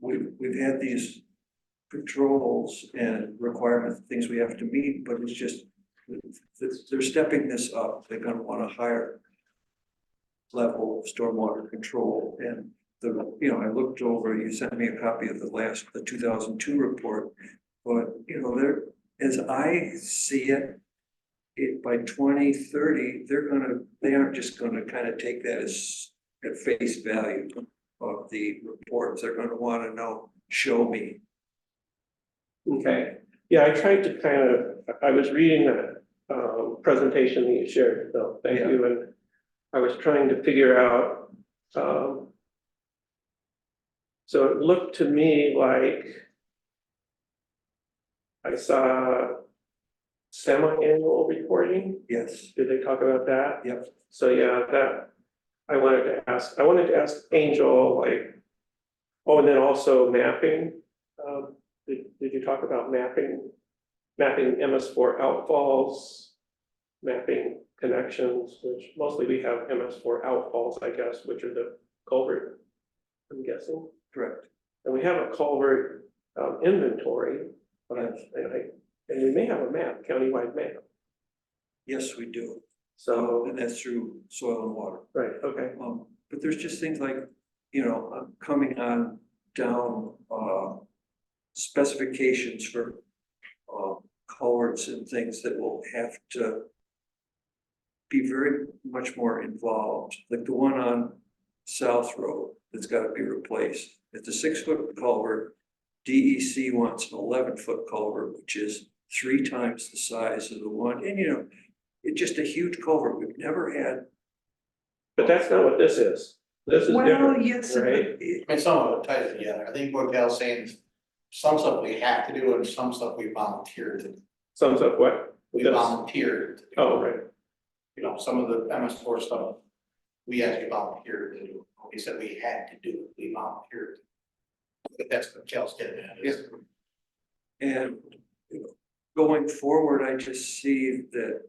we've had these controls and requirements, things we have to meet, but it's just, they're stepping this up. They're gonna want a higher level of stormwater control. And you know, I looked over, you sent me a copy of the 2002 report, but, you know, as I see it, by 2030, they aren't just gonna kind of take that as at face value of the reports. They're gonna wanna know, show me. Okay, yeah, I tried to I was reading that presentation that you shared, so thank you, and I was trying to figure out, so it looked to me like I saw semi-annual reporting. Yes, Did they talk about that? yep, So yeah, that, I wanted to ask Angel, like, Oh, and then also mapping, did you talk about mapping MS4 outfalls? Mapping connections, which mostly we have MS4 outfalls, I guess, which are the culvert, I'm guessing. Correct. And we have a culvert inventory, but and we may have a map, countywide map. Yes, we do. So, And that's through soil and water. right, okay, But there's just things like, you know, coming on down, specifications for, culverts and things that will have to be very much more involved, like the one on South Road that's gotta be replaced. It's a 6-foot culvert. DEC wants an 11-foot culvert, which is 3 times the size of the one, and you know, it's just a huge culvert. We've never had. but that's not what this is. This is Well, different, yes, right? I mean, some of it ties it together. I think what Cal's saying is some stuff we have to do and some stuff we volunteer to do. Sums up what? We This. volunteer to do. Oh, right, You know, some of the MS4 stuff, we actually volunteered to do. We said we had to do it, we volunteered. But that's what Cal's getting at is. And you know, going forward, I just see that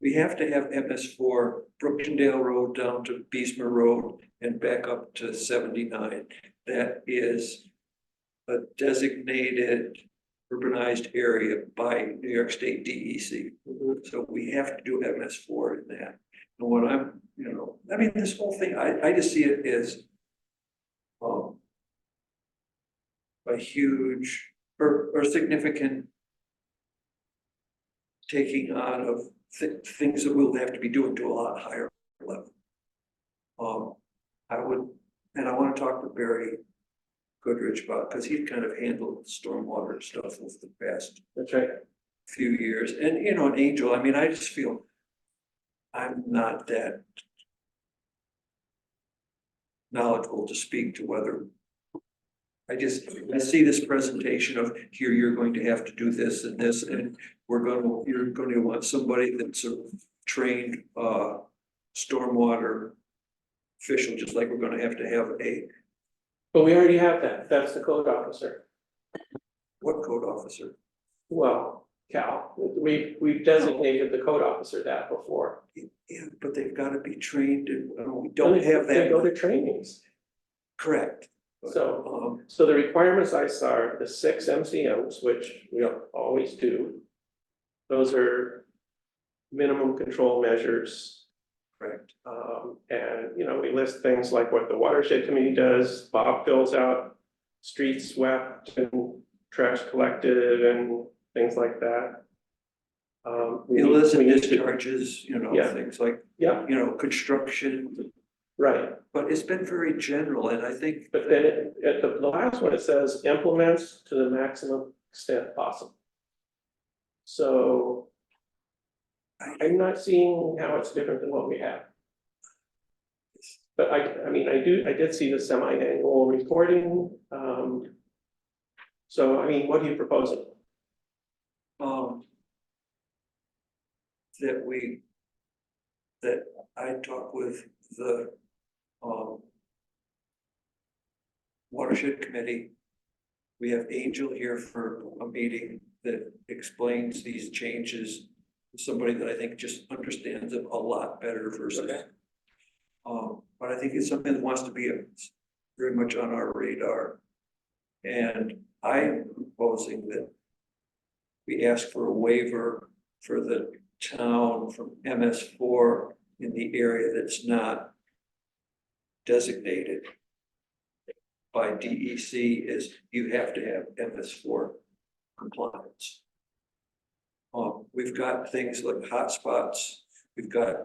we have to have MS4 Brookendale Road down to Beesmer Road and back up to 79. That is a designated urbanized area by New York State DEC. Mhm. So we have to do MS4 in that. And what I'm, you know, I mean, this whole thing, I just see it as a huge or significant taking on of things that we'll have to be doing to a lot higher level. I would, and I want to talk to Barry Goodrich about, because he's kind of handled stormwater stuff over the past that's right. few years, and you know, an Angel, I mean, I just feel I'm not that knowledgeable to speak to whether I see this presentation of here, you're going to have to do this and this, and you're going to want somebody that's a trained stormwater official, just like we're going to have a But we already have that. That's the code officer. what code officer? Well, Cal, we've designated the code officer that before. Yeah, but they've got to be trained, and we don't have They go that. to trainings. Correct. So, so the requirements I saw are the 6 MCMs, which we don't always do. Those are minimum control measures. Correct. And, you know, we list things like what the watershed committee does. Bob fills out streets swept and trash collected and things like that. Illicit we need to- discharges, you know, Yeah. things like, Yeah, you know, construction, right. but it's been very general, and I think. But then at the last one, it says implements to the maximum extent possible. So I'm not seeing how it's different than what we have. But I mean, I did see the semi-annual reporting. So I mean, what are you proposing? That I talk with the watershed committee. We have Angel here for a meeting that explains these changes. Somebody that I think just understands it a lot better versus. Okay. But I think it's something that wants to be very much on our radar. And I'm proposing that we ask for a waiver for the town from MS4 in the area that's not designated by DEC, is you have to have MS4 compliance. We've got things like hotspots, we've got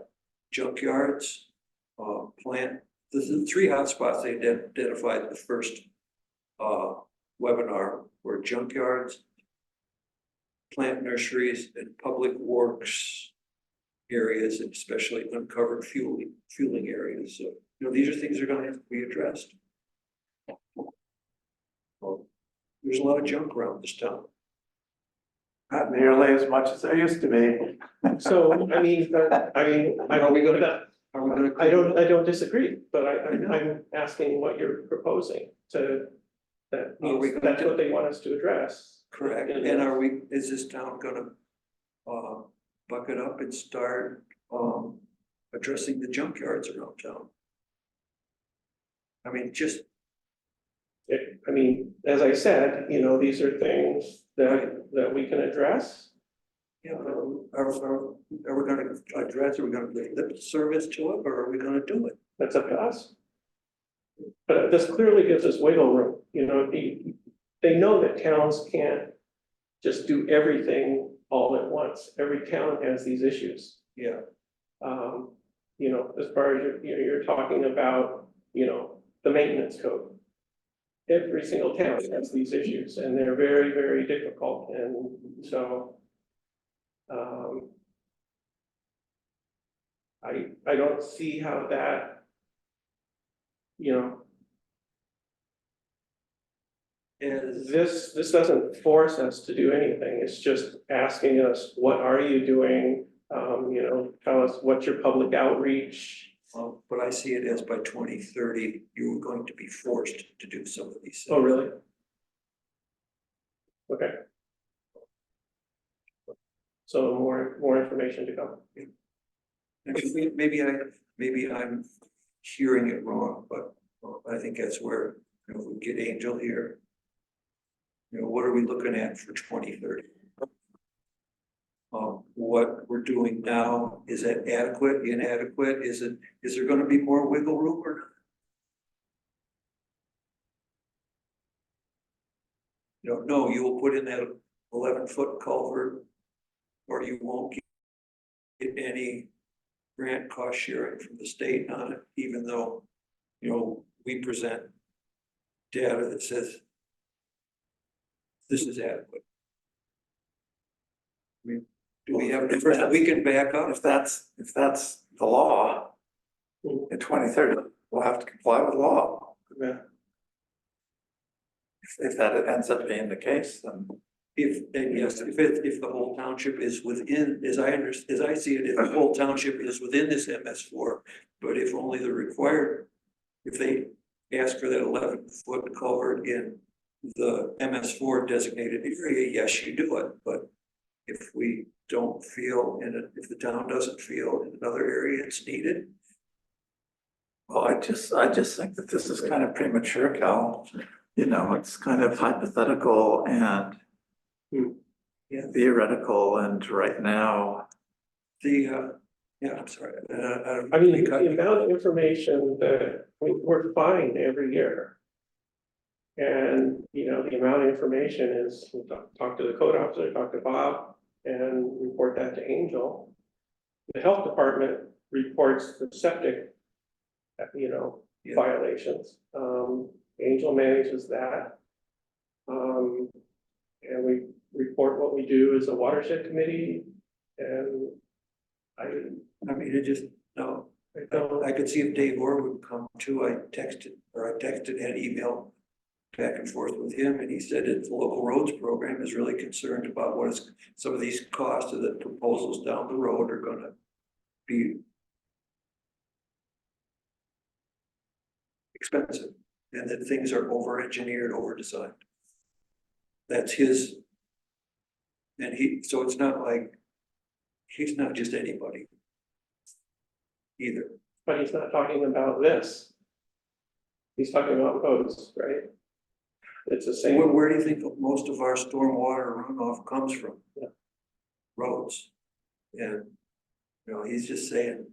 junkyards, this is 3 hotspots they identified in the first webinar were junkyards, plant nurseries, and public works areas, and especially uncovered fueling areas. So, you know, these are things that are going to have to be addressed. Well, there's a lot of junk around this town. Not nearly as much as there used to be. So, I mean, I don't know, Are we gonna? I don't disagree, but I'm asking what you're proposing to, that Are we means going that's to- what they want us to address. Correct, and are we, is this town gonna, buck it up and start, addressing the junkyards around town? I mean, just, I mean, as I said, you know, these are things that we can address. you know, are we gonna address, are we gonna give lip service to it, or are we gonna do it? That's up to us. But this clearly gives us wiggle room, you know, they know that towns can't just do everything all at once. Every town has these issues. Yeah, You know, as far as you're talking about, you know, the maintenance code. Every single town has these issues and they're very, very difficult and so. I don't see how that. You know, is, this doesn't force us to do anything. It's just asking us, what are you doing? You know, tell us what's your public outreach. but I see it as by 2030, you're going to be forced to do some of these things. Oh, really? Okay. So more information to come. And maybe I'm hearing it wrong, but I think that's where, you know, we get Angel here. You know, what are we looking at for 2030? What we're doing now, is that adequate, inadequate? Is there gonna be more wiggle room or not? You don't know, you will put in that 11-foot culvert, or you won't get any grant cost sharing from the state on it, even though, you know, we present data that says this is adequate. I mean, do we have numbers that we can back up? If that's the law, in 2030, we'll have to comply with law. Yeah. If that ends up being the case, then If the whole township is within, as I see it, if the whole township is within this MS4, but if only the required, if they ask for that 11-foot culvert in the MS4 designated area, yes, you do it, but if we don't feel, and if the town doesn't feel in another area it's needed. well, I just think that this is kind of premature, Cal. You know, it's kind of hypothetical and theoretical, and right now, Yeah, I'm sorry. I mean, the amount of information that we're finding every year. And, you know, the amount of information is, we talk to the code officer, talk to Bob, and report that to Angel. The health department reports the septic, you know, Yeah. violations. Angel manages that. And we report what we do as a watershed committee, and I mean, it just, no, don't. I could see if Dave Orr would come too. I texted and emailed back and forth with him, and he said that the local roads program is really concerned about what is, some of these costs of the proposals down the road are gonna be expensive, and that things are over-engineered, over-designed. That's his. And so it's not like, he's not just anybody either. But he's not talking about this. He's talking about roads, right? It's the same. Where do you think most of our stormwater runoff comes from? Yeah. Roads. And, you know, he's just saying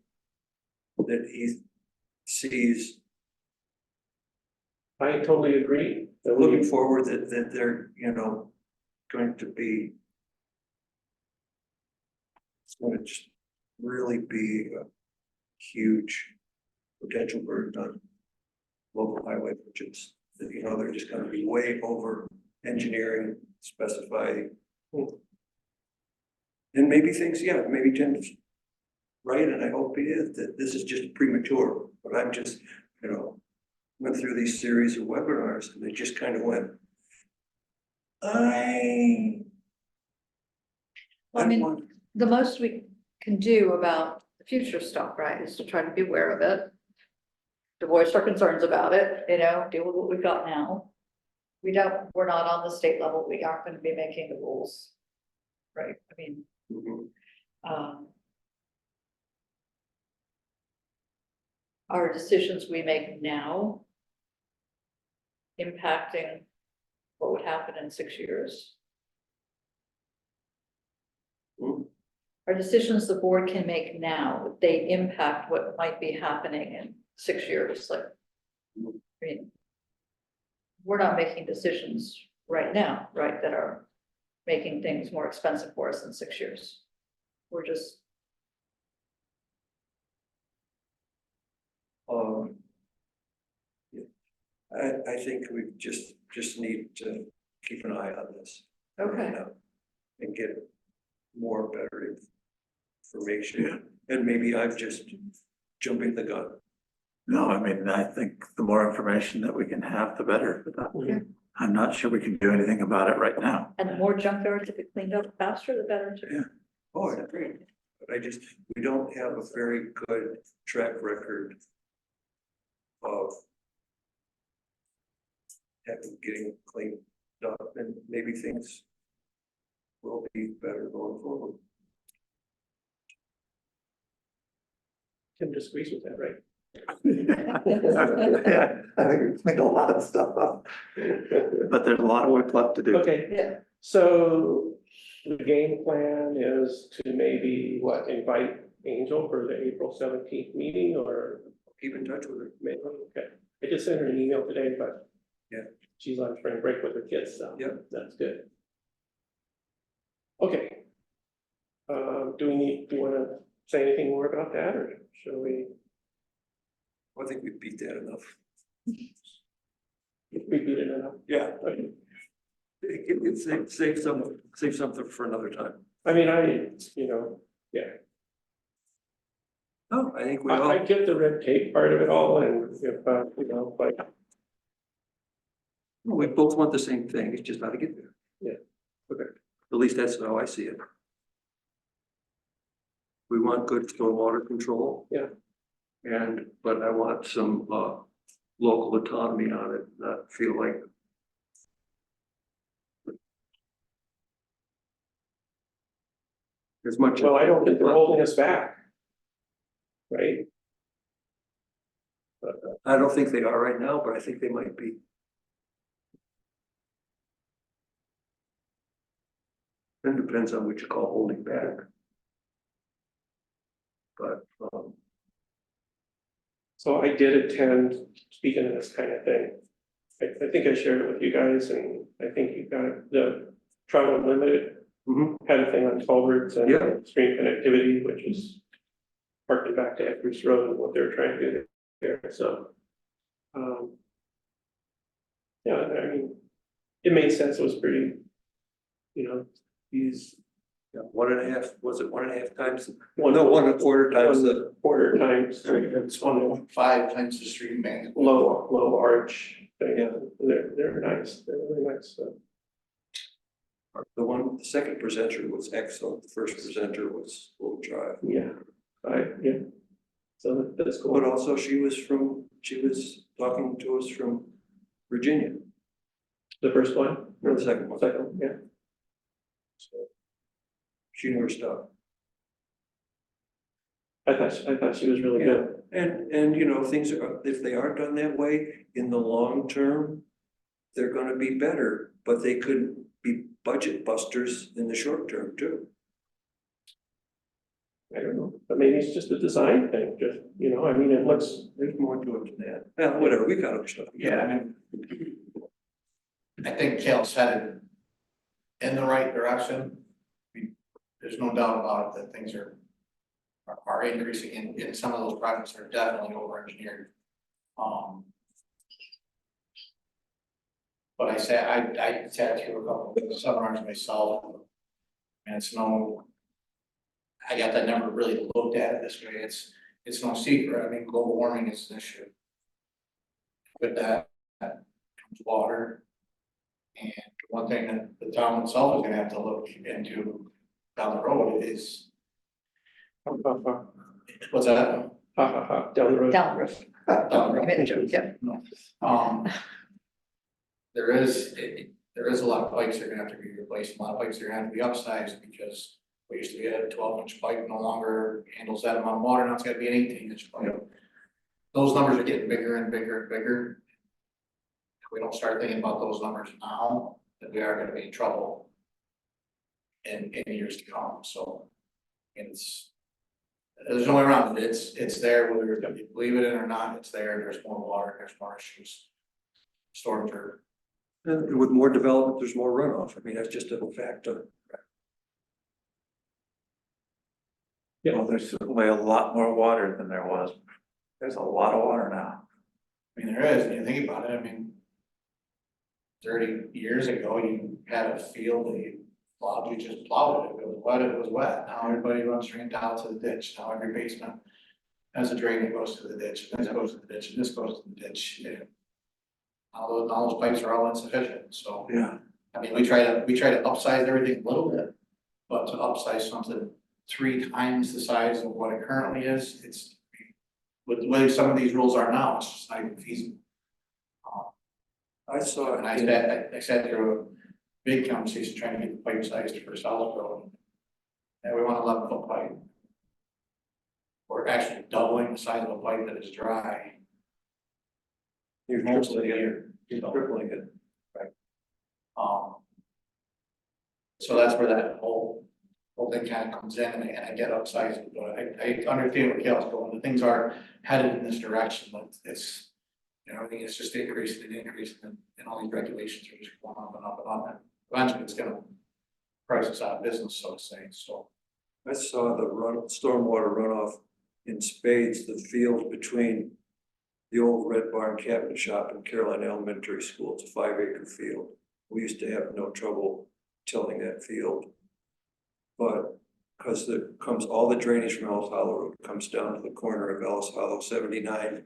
that he sees, I totally agree. That looking we, forward that they're, you know, going to be, it's going to just really be a huge potential burden on local highway budgets. That, you know, they're just gonna be way over engineering, specifying. And maybe things, yeah, maybe Tim's right, and I hope he is, that this is just premature, but I'm just, you know, went through these series of webinars and they just kind of went. Well, I mean, want- the most we can do about the future stuff, right, is to try to be aware of it. To voice our concerns about it, you know, deal with what we've got now. We're not on the state level, we aren't gonna be making the rules. Right, I mean, um. Are decisions we make now impacting what would happen in 6 years? Are decisions the board can make now, they impact what might be happening in 6 years, like, I mean, we're not making decisions right now, right, that are making things more expensive for us in 6 years. We're just, I think we just need to keep an eye on this. okay, And get more better information, and maybe I'm just jumping the gun. No, I mean, I think the more information that we can have, the better. I'm not sure we can do anything about it right now. and the more junkyards that get cleaned up faster, the better too. Yeah. Oh, I agree, but we don't have a very good track record of getting cleaned up, and maybe things will be better going forward. Tim disagrees with that, right? Yeah, I think we cleaned a lot of stuff up, but there's a lot of work left to do. Okay, Yeah, so the game plan is to maybe, what, invite Angel for the April 17th meeting, or? Keep in touch with her. Maybe, okay, I just sent her an email today, but. Yeah. She's on spring break with her kids, so. Yep. That's good. Okay. Do you wanna say anything more about that, or shall we I think we beat that enough. repeat it enough? Yeah. Okay. Save something for another time. I mean, yeah, No, I think we I all, get the red tape part of it all, and if, but we both want the same thing, it's just how to get there. Yeah. Okay, at least that's how I see it. We want good stormwater control. Yeah. But I want some, local autonomy on it, not feel like. As much. well, I don't think they're holding us back. Right? I don't think they are right now, but I think they might be. It depends on what you call holding back. But, So I did attend, speaking of this kind of thing. I think I shared it with you guys, and I think you got the Trout Unlimited had a thing on culverts and Yeah. stream connectivity, which is harking back to Edwards Road and what they're trying to do there, so. Yeah, I mean, it made sense, it was pretty, these yeah, 1.5, was it 1.5 times? One- No, 1.25 times the. quarter times. It's 1.5 times the street man. Low arch thing, yeah, they're nice, they're really nice, so. The second presenter was excellent, the first presenter was Little Drive. Yeah, yeah. So that's cool. But also she was talking to us from Virginia, The first one? or the second one. Second, yeah. So she knew her stuff. I thought she was really good. And things are, if they aren't done that way, in the long term, they're gonna be better, but they could be budget busters in the short term too. I don't know, but maybe it's just a design thing, just, I mean, it looks, There's more to it than that. Yeah, whatever, we got other stuff. Yeah, I mean, I think Cal's headed in the right direction. There's no doubt about it that things are increasing in some of those projects are definitely over engineered. But I sat through a couple of seminars myself. And I got that never really looked at it this way. It's no secret. I mean, global warming is an issue. With that comes water. And one thing that the town itself is gonna have to look into down the road is What's that? Ha ha ha, down the road. Down the road. Um, I made a joke, yeah. Um. There is a lot of pipes that are gonna have to be replaced, a lot of pipes that are gonna have to be upsized, because we used to get a 12-inch pipe, no longer handles that amount of water, now it's gotta be an 18-inch pipe. Those numbers are getting bigger and bigger and bigger. If we don't start thinking about those numbers now, then we are gonna be in trouble in years to come, so. There's no way around it, it's there, whether you believe it or not, it's there, there's more water, there's more issues. Storms are. And with more development, there's more runoff. I mean, that's just a fact of. Well, there's certainly a lot more water than there was. There's a lot of water now. I mean, there is, when you think about it, I mean. 30 years ago, you had a field that you plowed, you just plowed it, if it was wet, it was wet, now everybody runs straight down to the ditch, now every basement. Has a drain that goes to the ditch, and this goes to the ditch, and this goes to the ditch, and. All those pipes are all insufficient, so, Yeah. I mean, we try to upsize everything a little bit. But to upsize something 3 times the size of what it currently is, it's. With the way some of these rules are now, it's just not even feasible. I saw And I it. sat through a big conversation trying to get the pipe sized for South Road. And we want 11-foot pipe. We're actually doubling the size of a pipe that is dry You're most of the tripling it. year. You're tripling it. So that's where that whole thing kind of comes in, and I get upsized, but I understand where Gail's going, the things are headed in this direction, but it's. You know, I think it's just increasing and all these regulations are just going up and up and up, and eventually it's gonna price us out of business, so to say, so. I saw the stormwater runoff in spades, the field between the old Red Barn Cabinet Shop and Caroline Elementary School. It's a 5-acre field. We used to have no trouble tilling that field. But because all the drainage from Ellis Hollow Road comes down to the corner of Ellis Hollow 79,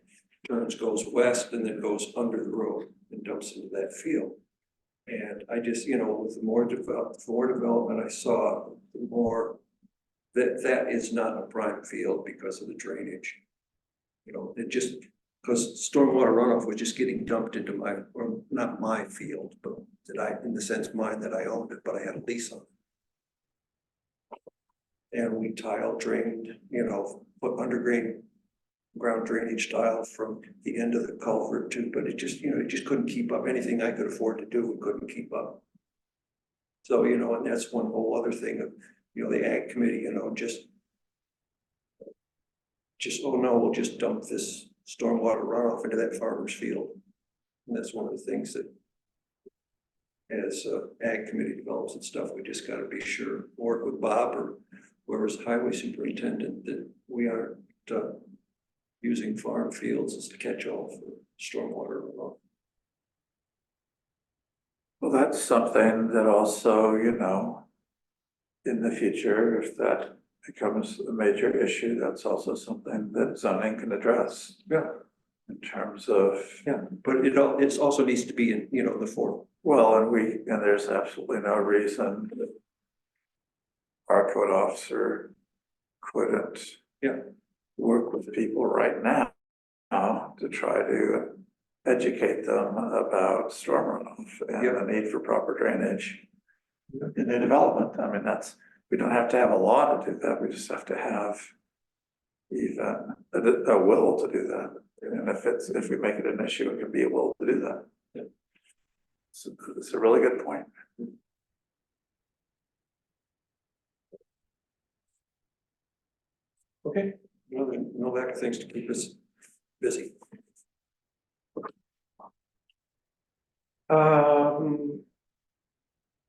turns, goes west, and then goes under the road and dumps into that field. And I just, with the more development I saw, the more that is not a prime field because of the drainage. It just, because stormwater runoff was just getting dumped into or not my field, but in the sense mine, that I owned it, but I had a lease on it. And we tile drained, put ground drainage tile from the end of the culvert too, but it just couldn't keep up. Anything I could afford to do, we couldn't keep up. So, and that's one whole other thing of, the ag committee, just, oh no, we'll just dump this stormwater runoff into that farmer's field. And that's one of the things that as ag committee develops and stuff, we just gotta be sure, work with Bob or whoever's highway superintendent, that we aren't using farm fields as a catch-all for stormwater runoff. Well, that's something that also, in the future, if that becomes a major issue, that's also something that zoning can address. Yeah. In terms of, Yeah, but it also needs to be in, the form. well, and there's absolutely no reason that our code officer couldn't. Yeah. Work with people right now to try to educate them about storm runoff and Yeah. the need for proper drainage in their development. I mean, we don't have to have a law to do that. We just have to have even a will to do that. And if we make it an issue, it can be a will to do that. Yeah. It's a really good point. Okay, No back things to keep us busy.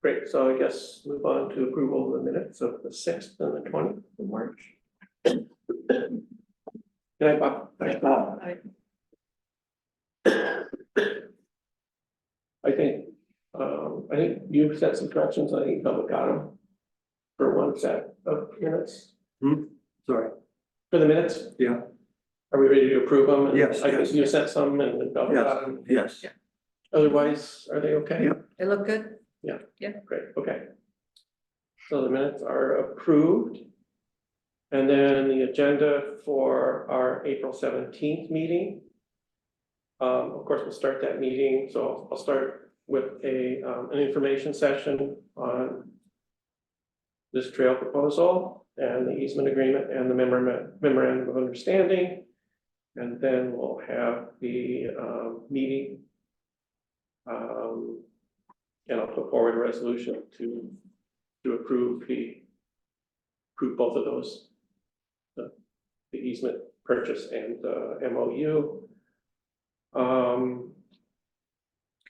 great, so I guess move on to approval of the minutes of the 6th and the 20th of March. Good night, Bob. Thanks, Bob. I think you've sent some corrections, I think public got them. For one set of minutes, Sorry. for the minutes, Yeah. are we ready to approve them? And Yes, I yes. think you sent some and then public got them, Yes. otherwise, are they okay? Yep. They look good? Great, okay. So the minutes are approved. And then the agenda for our April 17th meeting. Of course, we'll start that meeting, so I'll start with an information session on this trail proposal and the easement agreement and the memorandum of understanding. And then we'll have the meeting. And I'll put forward a resolution to approve both of those. The easement purchase and the MOU.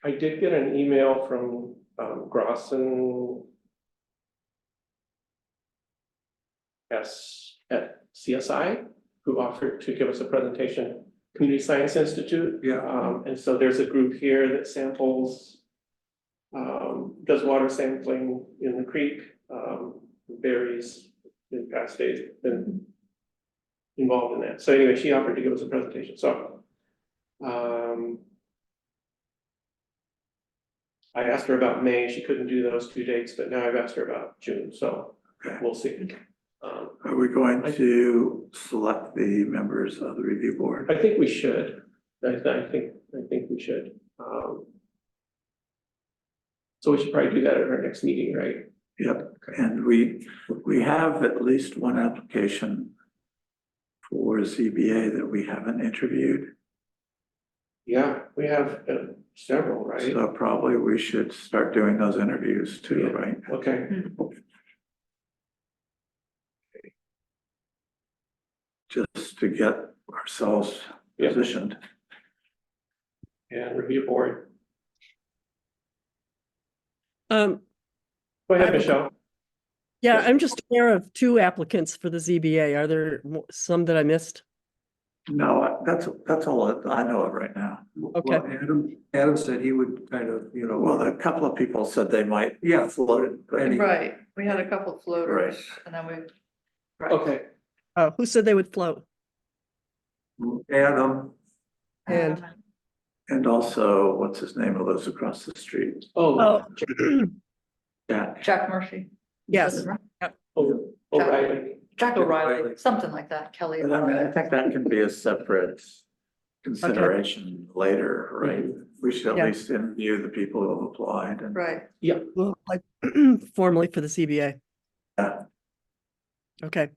I did get an email from Grosson S at CSI, who offered to give us a presentation, Community Science Institute. Yeah. And so there's a group here that samples, does water sampling in the creek, berries in past days, been involved in that. So anyway, she offered to give us a presentation, so. I asked her about May, she couldn't do those 2 dates, but now I've asked her about June, so we'll see. Are we going to select the members of the review board? I think we should, I think we should. So we should probably do that at our next meeting, right? Yep, and we have at least one application for ZBA that we haven't interviewed. Yeah, we have several, right? So probably we should start doing those interviews too, Yeah. right? Okay, Just to get ourselves Yeah. positioned. and review board. Um, Go ahead, I have a- Michelle. yeah, Yes. I'm just aware of 2 applicants for the ZBA. Are there some that I missed? No, that's all I know of right now. Okay. Well, Adam said he would kind of, Well, a couple of people said they might. Yeah. Float, but Any- Right, we had a couple floaters Right. and then we. Right. Okay, Who said they would float? Adam, And- and also, what's his name, who lives across the street? oh, Jack. Jack Murphy. Yes. O'Reilly, Jack O'Reilly, O'Reilly. something like that, Kelly. And I mean, I think that can be a separate consideration later, right? We should at Yeah. least interview the people who have applied and. Right, Well, like formally for the ZBA. Yeah, Okay.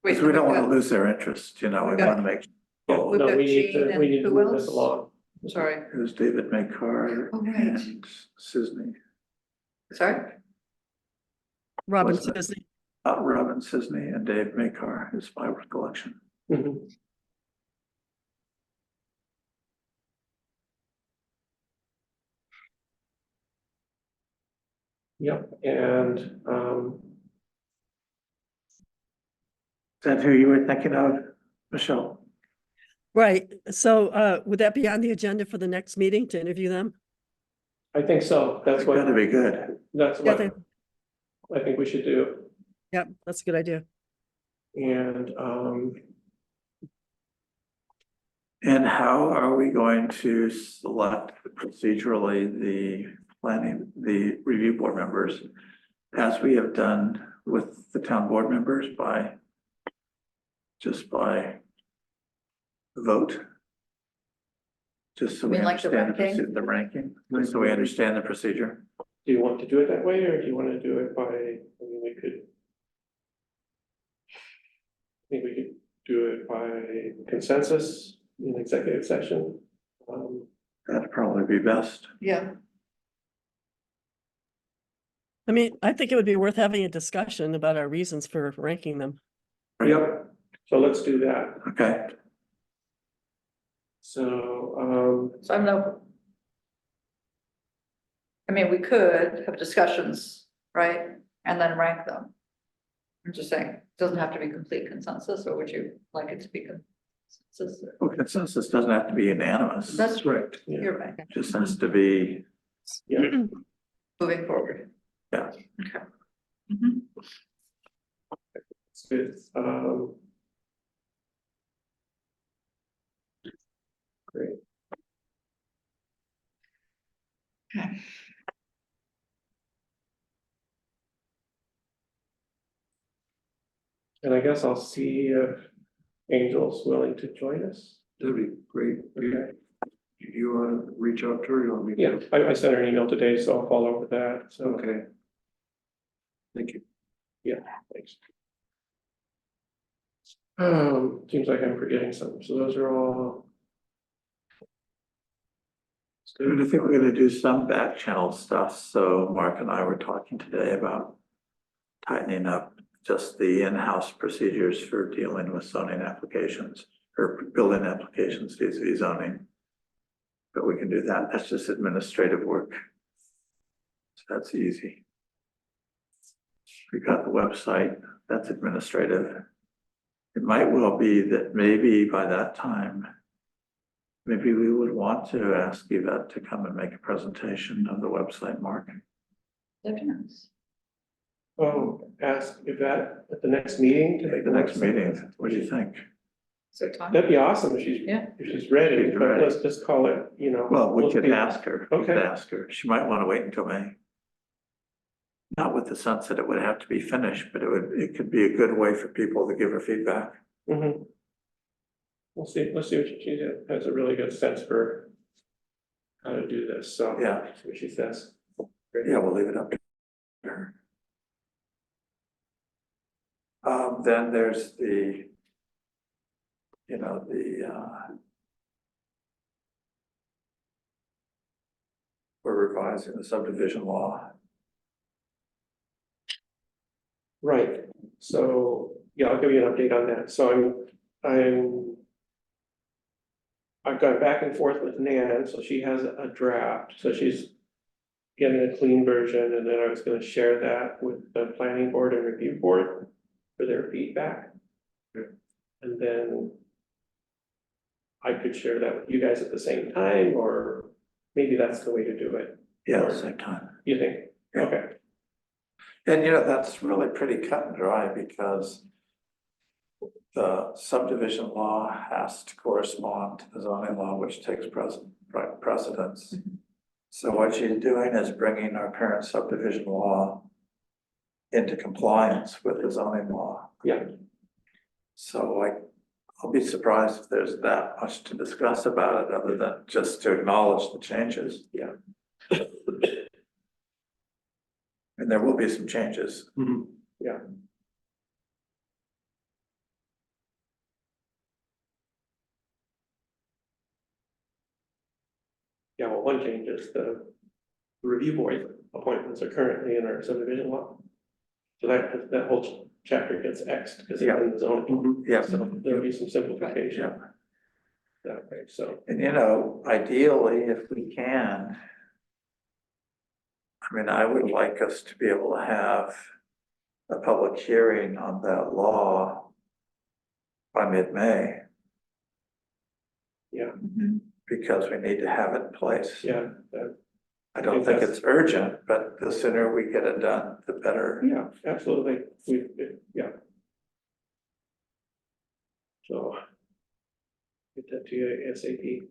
wait, because we don't we've want to got- lose their interest, you know, we Okay. want to make. yeah, We've no, got we need Gene to, and we need to who move this else? along. sorry, There's David Maycar Oh, right. and Sisney, sorry, Robin What's that? says, Robin Sisney and Dave Maycar is my recollection. Mhm. Yep, and, Is that who you were thinking of, Michelle? right. So would that be on the agenda for the next meeting to interview them? I think so, that's It's what, gotta be good. that's Yeah, what I think we should do. Yep, that's a good idea. And, And how are we going to select procedurally the review board members? As we have done with the town board members just by vote? Just so You we mean like the understand ranking? the ranking, so we understand the procedure. do you want to do it that way, or do you want to do it by, I mean, we could. I think we could do it by consensus in executive session. That'd probably be best. yeah, I mean, I think it would be worth having a discussion about our reasons for ranking them. Yep, so let's do that. Okay, So, so I'm no. I mean, we could have discussions, right, and then rank them. I'm just saying, it doesn't have to be complete consensus, or would you like it to be consensus? well, consensus doesn't have to be unanimous. That's right. You're right, Just has to be, yeah, moving forward. Yeah. Okay. Mhm. it's good. Great. Okay. And I guess I'll see if Angel's willing to join us. That'd be great. Okay. You wanna reach out to her, you want me to? Yeah, I sent her an email today, so I'll follow up with that, so. Okay. Thank you. Thanks. Seems like I'm forgetting some, so those are all. And I think we're gonna do some back channel stuff, so Mark and I were talking today about tightening up just the in-house procedures for dealing with zoning applications or building applications vis-a-vis zoning. But we can do that, that's just administrative work. So that's easy. We got the website, that's administrative. It might well be that maybe by that time, maybe we would want to ask Yvette to come and make a presentation of the website, Mark. That'd be nice. Ask if that at the next meeting to make The next meeting, what do you think? So time. That'd be awesome if she's, Yeah. if she's ready, She's but ready. let's just call it, Well, we could see. ask her, we could Okay. ask her, she might want to wait until May. Not with the sense that it would have to be finished, but it could be a good way for people to give her feedback. Mhm. Let's see what she has a really good sense for how to do this, so. Yeah. See what she says. Yeah, we'll leave it up to her. Then there's the, we're revising the subdivision law. Right, so, yeah, I'll give you an update on that, so I've gone back and forth with Nan, so she has a draft, so she's getting a clean version, and then I was gonna share that with the planning board and review board for their feedback. And then I could share that with you guys at the same time, or maybe that's the way to do it, Yeah, same time. you think? Yeah. Okay, And that's really pretty cut and dry because the subdivision law has to correspond to the zoning law, which takes precedence. So what she's doing is bringing our current subdivision law into compliance with the zoning law. yeah, So I'll be surprised if there's that much to discuss about it, other than just to acknowledge the changes. Yeah. And there will be some changes. yeah. Yeah, well, one change is the review board appointments are currently in our subdivision law. So that whole chapter gets Xed because it's in the zoning, Yes. so there'll be some simplification. Yeah. That way, so, And ideally, if we can. I mean, I would like us to be able to have a public hearing on that law by mid-May, yeah, because we need to have it in place. yeah, I don't think it's urgent, but the sooner we get it done, the better. yeah, absolutely, yeah. So. Get that to you ASAP.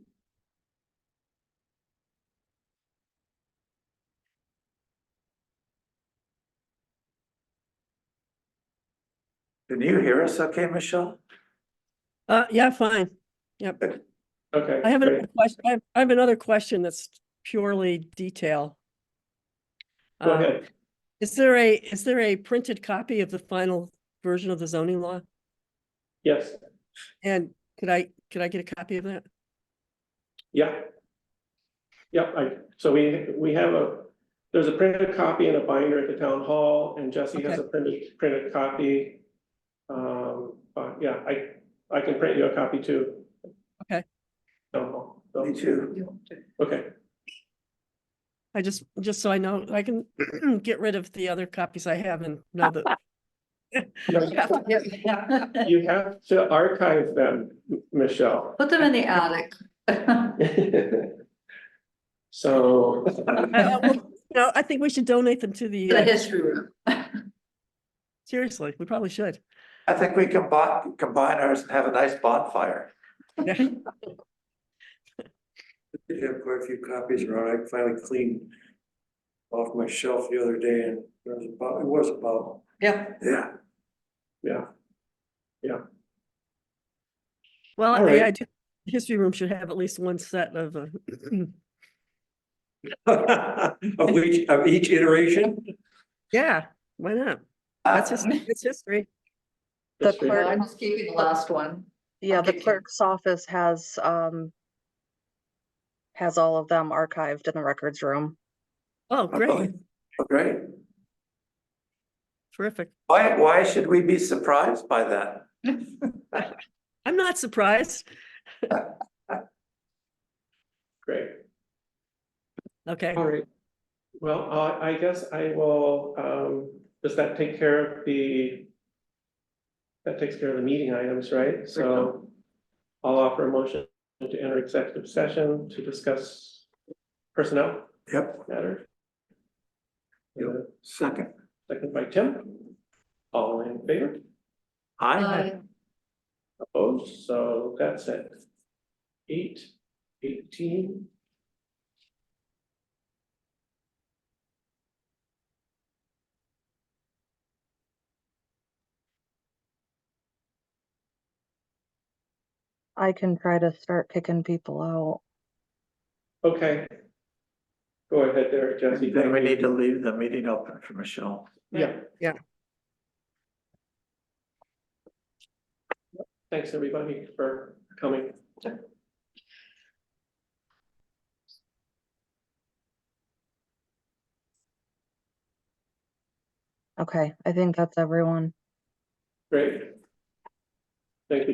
Can you hear us okay, Michelle? Yeah, fine. Yep. Okay. I have great. another question. I have another question that's purely detail. Go ahead. Is there a printed copy of the final version of the zoning law? Yes, And could I get a copy of that? yeah. Yep, so we have there's a printed copy in a binder at the town hall, and Jesse has a printed copy. Yeah, I can print you a copy too. Okay. Me too. Okay, I just so I know, I can get rid of the other copies I have and know that. you have to archive them, Michelle. Put them in the attic. So. No, I think we should donate them to the, The history room. seriously, we probably should. I think we combine ours and have a nice bonfire. Yeah. Did have quite a few copies around. I finally cleaned off my shelf the other day and it was about, Yeah. Yeah. Yeah, Well, All right. I do, history room should have at least one set of, Of each iteration? yeah, why not? That's it's history. The History. No, clerk, I'm just keeping the last one. yeah, the Okay. clerk's office has all of them archived in the records room. Oh, great, Great. terrific. Why should we be surprised by that? I'm not surprised. Great. Okay, All right. Well, I guess I will, does that take care of that takes care of the meeting items, right? So I'll offer a motion to enter executive session to discuss personnel Yep, matters. second. Second by Tim. All in favor? Aye. Opposed? So that's it. 8:18. I can try to start kicking people out. Okay. Go ahead there, Jesse. Then we Thank you. need to leave the meeting open for Michelle. Yeah. Yeah. Thanks, everybody, for coming. Okay, I think that's everyone. Great. Thank you.